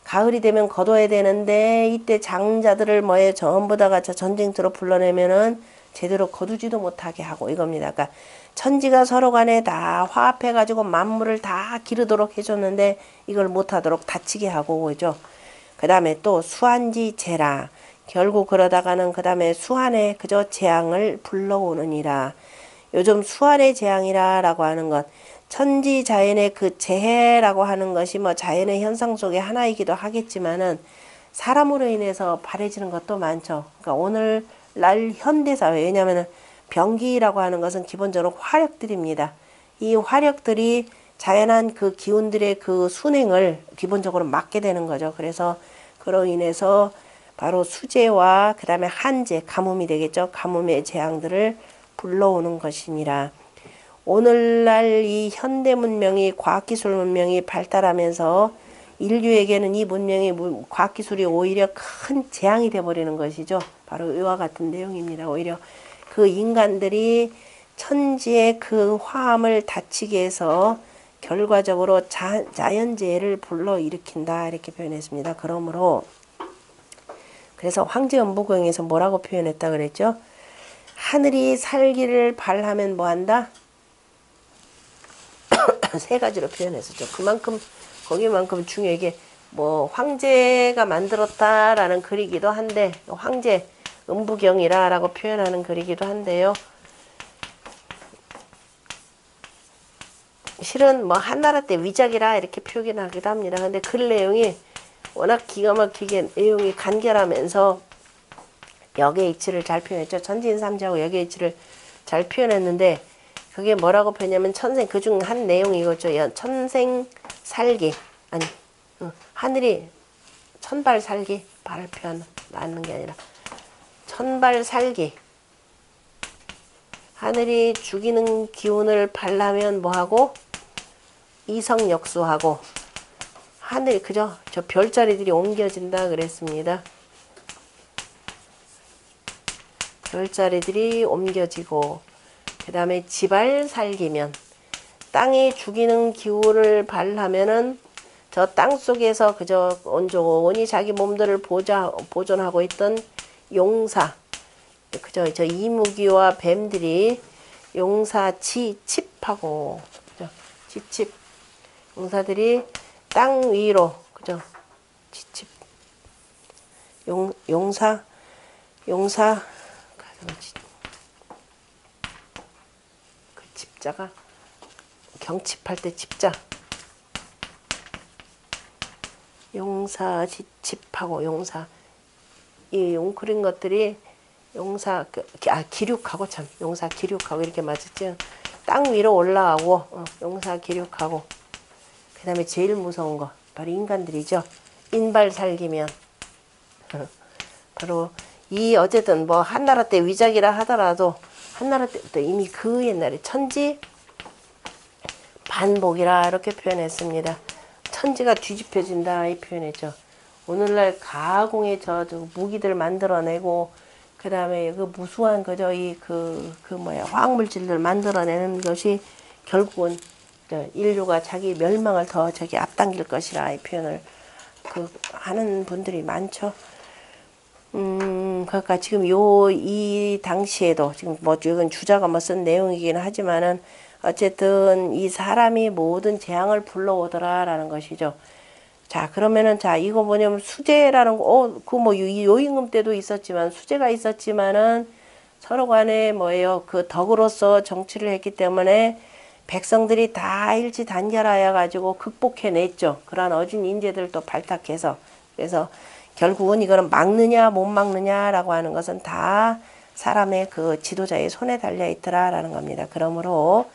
가을이 되면 거둬야 되는데 이때 장자들을 뭐에 전부 다가 전쟁터로 불러내면은 제대로 거두지도 못하게 하고 이겁니다. 그러니까 천지가 서로 간에 다 화합해가지고 만물을 다 기르도록 해줬는데 이걸 못하도록 다치게 하고 그죠. 그 다음에 또 수한지 재라. 결국 그러다가는 그 다음에 수한의 그저 재앙을 불러오느니라. 요즘 수한의 재앙이라고 하는 것 천지자연의 그 재해라고 하는 것이 뭐 자연의 현상 속의 하나이기도 하겠지만은 사람으로 인해서 발해지는 것도 많죠. 그러니까 오늘날 현대사회 왜냐하면 병기라고 하는 것은 기본적으로 화력들입니다. 이 화력들이 자연한 그 기운들의 그 순행을 기본적으로 막게 되는 거죠. 그래서 그로 인해서 바로 수재와 그 다음에 한재, 가뭄이 되겠죠. 가뭄의 재앙들을 불러오는 것이니라. 오늘날 이 현대 문명이 과학기술 문명이 발달하면서 인류에게는 이 문명의 과학기술이 오히려 큰 재앙이 되어버리는 것이죠. 바로 이와 같은 내용입니다. 오히려 그 인간들이 천지의 그 화함을 다치게 해서 결과적으로 자연재해를 불러일으킨다 이렇게 표현했습니다. 그러므로 그래서 황제연부경에서 뭐라고 표현했다 그랬죠? 하늘이 살기를 발하면 뭐한다? 세 가지로 표현했었죠. 그만큼 거기만큼 중요하게 뭐 황제가 만들었다라는 글이기도 한데 황제 음부경이라고 표현하는 글이기도 한데요. 실은 뭐 한나라 때 위작이라 이렇게 표현하기도 합니다. 근데 글 내용이 워낙 기가 막히게 내용이 간결하면서 역의 이치를 잘 표현했죠. 천지인삼자하고 역의 이치를 잘 표현했는데 그게 뭐라고 표현하냐면 천생 그중 한 내용이 이거죠. 천생 살기 아니 하늘이 천발 살기 발을 표현하는 게 아니라 천발 살기 하늘이 죽이는 기운을 발라면 뭐하고 이성역수하고 하늘 그죠? 저 별자리들이 옮겨진다 그랬습니다. 별자리들이 옮겨지고 그 다음에 지발 살기면 땅이 죽이는 기운을 발하면은 저 땅 속에서 그저 온전히 자기 몸들을 보존하고 있던 용사, 그저 저 이무기와 뱀들이 용사 칩하고 그죠? 지칩 용사들이 땅 위로 그죠? 지칩 용사 그 집자가 경칩할 때 집자 용사 지칩하고 용사 이 웅크린 것들이 용사 기륙하고 참 용사 기륙하고 이렇게 맞았죠. 땅 위로 올라가고 용사 기륙하고 그 다음에 제일 무서운 거 바로 인간들이죠. 인발 살기면 바로 이 어쨌든 뭐 한나라 때 위작이라 하더라도 한나라 때부터 이미 그 옛날에 천지 반복이라 이렇게 표현했습니다. 천지가 뒤집혀진다 이 표현했죠. 오늘날 가공의 저 무기들 만들어내고 그 다음에 그 무수한 그저 화학물질들 만들어내는 것이 결국은 인류가 자기 멸망을 더 저기 앞당길 것이라 이 표현을 하는 분들이 많죠. 그러니까 지금 이 당시에도 지금 뭐 이건 주자가 뭐 쓴 내용이긴 하지만은 어쨌든 이 사람이 모든 재앙을 불러오더라라는 것이죠. 자, 그러면은, 자, 이거 뭐냐면 수재라는 거, 요임금 때도 있었지만, 수재가 있었지만은 서로 간에 그 덕으로서 정치를 했기 때문에 백성들이 다 일치단결하여 가지고 극복해냈죠. 그러한 어진 인재들도 발탁해서. 그래서 결국은 이거는 막느냐, 못 막느냐라고 하는 것은 다 사람의 그 지도자의 손에 달려 있더라라는 겁니다. 그러므로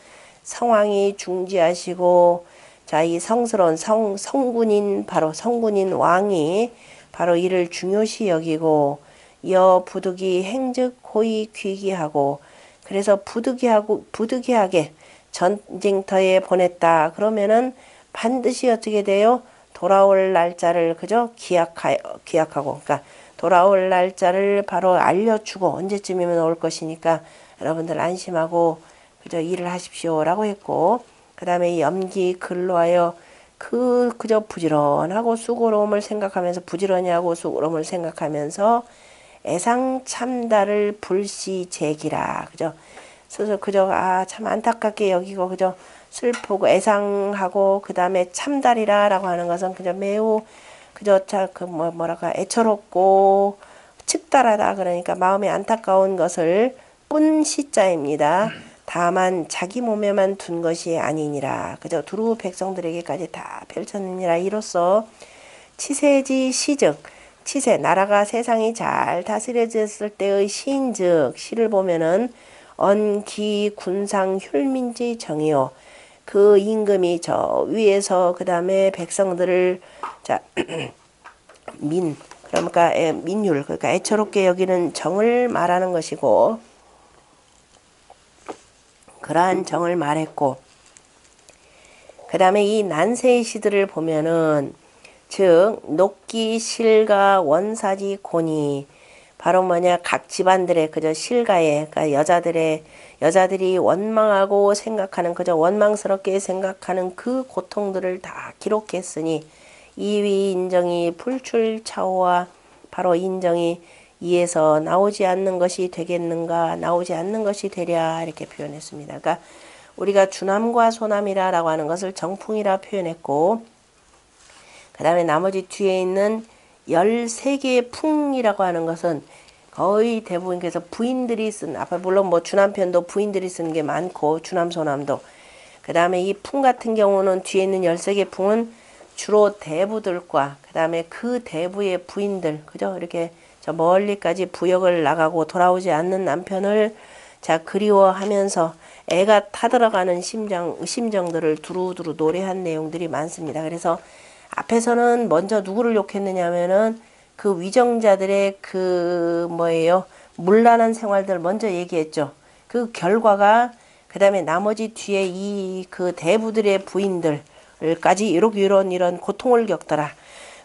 성왕이 중지하시고, 자, 이 성스러운 성군인 왕이 바로 이를 중요시 여기고 부득이 행즉 고이 귀기하고 그래서 부득이하게 전쟁터에 보냈다. 그러면은 반드시 어떻게 돼요? 돌아올 날짜를 그저 기약하고 그러니까 돌아올 날짜를 바로 알려주고 언제쯤이면 올 것이니까 여러분들 안심하고 그저 일을 하십시오라고 했고 그 다음에 염기 근로하여 그저 부지런하고 수고로움을 생각하면서 부지런히 하고 수고로움을 생각하면서 애상참다를 불시제기라 그죠. 그래서 그저 참 안타깝게 여기고 그저 슬프고 애상하고 그 다음에 참달이라라고 하는 것은 그저 매우 그저 뭐랄까 애처롭고 칩달하다 그러니까 마음이 안타까운 것을 뿐시자입니다. 다만 자기 몸에만 둔 것이 아니니라. 그저 두루 백성들에게까지 다 펼쳤느니라. 이로써 치세지 시즉 치세 나라가 세상이 잘 다스려졌을 때의 시인즉 시를 보면은 언기 군상 휼민지 정이요. 그 임금이 저 위에서 그 다음에 백성들을 자 그러니까 민율 그러니까 애처롭게 여기는 정을 말하는 것이고 그러한 정을 말했고 그 다음에 이 난세의 시들을 보면은 즉 녹기 실가 원사지 고니 바로 뭐냐 각 집안들의 그저 실가에 그러니까 여자들이 원망하고 생각하는 그저 원망스럽게 생각하는 그 고통들을 다 기록했으니 이위 인정이 불출차오와 바로 인정이 이에서 나오지 않는 것이 되겠는가 나오지 않는 것이 되랴 이렇게 표현했습니다. 그러니까 우리가 주남과 소남이라고 하는 것을 정풍이라 표현했고 그 다음에 나머지 뒤에 있는 13개의 풍이라고 하는 것은 거의 대부분 그래서 부인들이 쓴 앞에 물론 뭐 주남편도 부인들이 쓴 게 많고 주남 소남도 그 다음에 이 풍 같은 경우는 뒤에 있는 13개 풍은 주로 대부들과 그 다음에 그 대부의 부인들 그죠 이렇게 저 멀리까지 부역을 나가고 돌아오지 않는 남편을 자 그리워하면서 애가 타들어가는 심정들을 두루두루 노래한 내용들이 많습니다. 그래서 앞에서는 먼저 누구를 욕했느냐면은 그 위정자들의 문란한 생활들 먼저 얘기했죠. 그 결과가 그 다음에 나머지 뒤에 이 그 대부들의 부인들까지 이런 고통을 겪더라.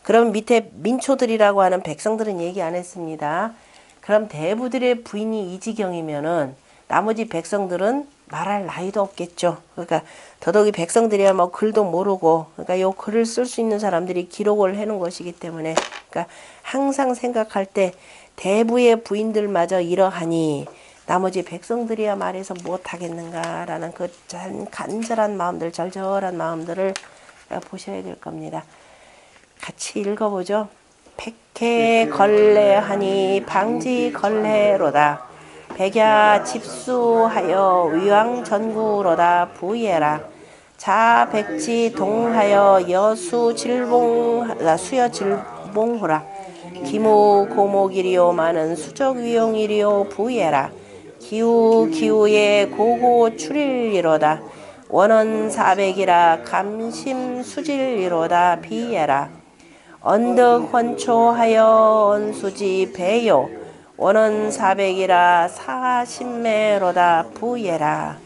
그럼 밑에 민초들이라고 하는 백성들은 얘기 안 했습니다. 그럼 대부들의 부인이 이 지경이면은 나머지 백성들은 말할 나이도 없겠죠. 그러니까 더더욱이 백성들이야 뭐 글도 모르고, 그러니까 요 글을 쓸 수 있는 사람들이 기록을 해놓은 것이기 때문에, 그러니까 항상 생각할 때 대부의 부인들마저 이러하니 나머지 백성들이야 말해서 못하겠는가라는 그 간절한 마음들, 절절한 마음들을 보셔야 될 겁니다. 같이 읽어보죠. 백해 걸레하니 방지 걸레로다. 백야 집수하여 위왕전구로다 부예라. 자백지 동하여 여수 질봉 수여 질봉호라. 기무 고목이리요 많은 수적 위용이리요 부예라. 기우 기우의 고고 출일이로다. 원원 400이라 감심 수질이로다 비예라. 언덕 헌초하여 언수지 배요. 원원 400이라 사신매로다 부예라.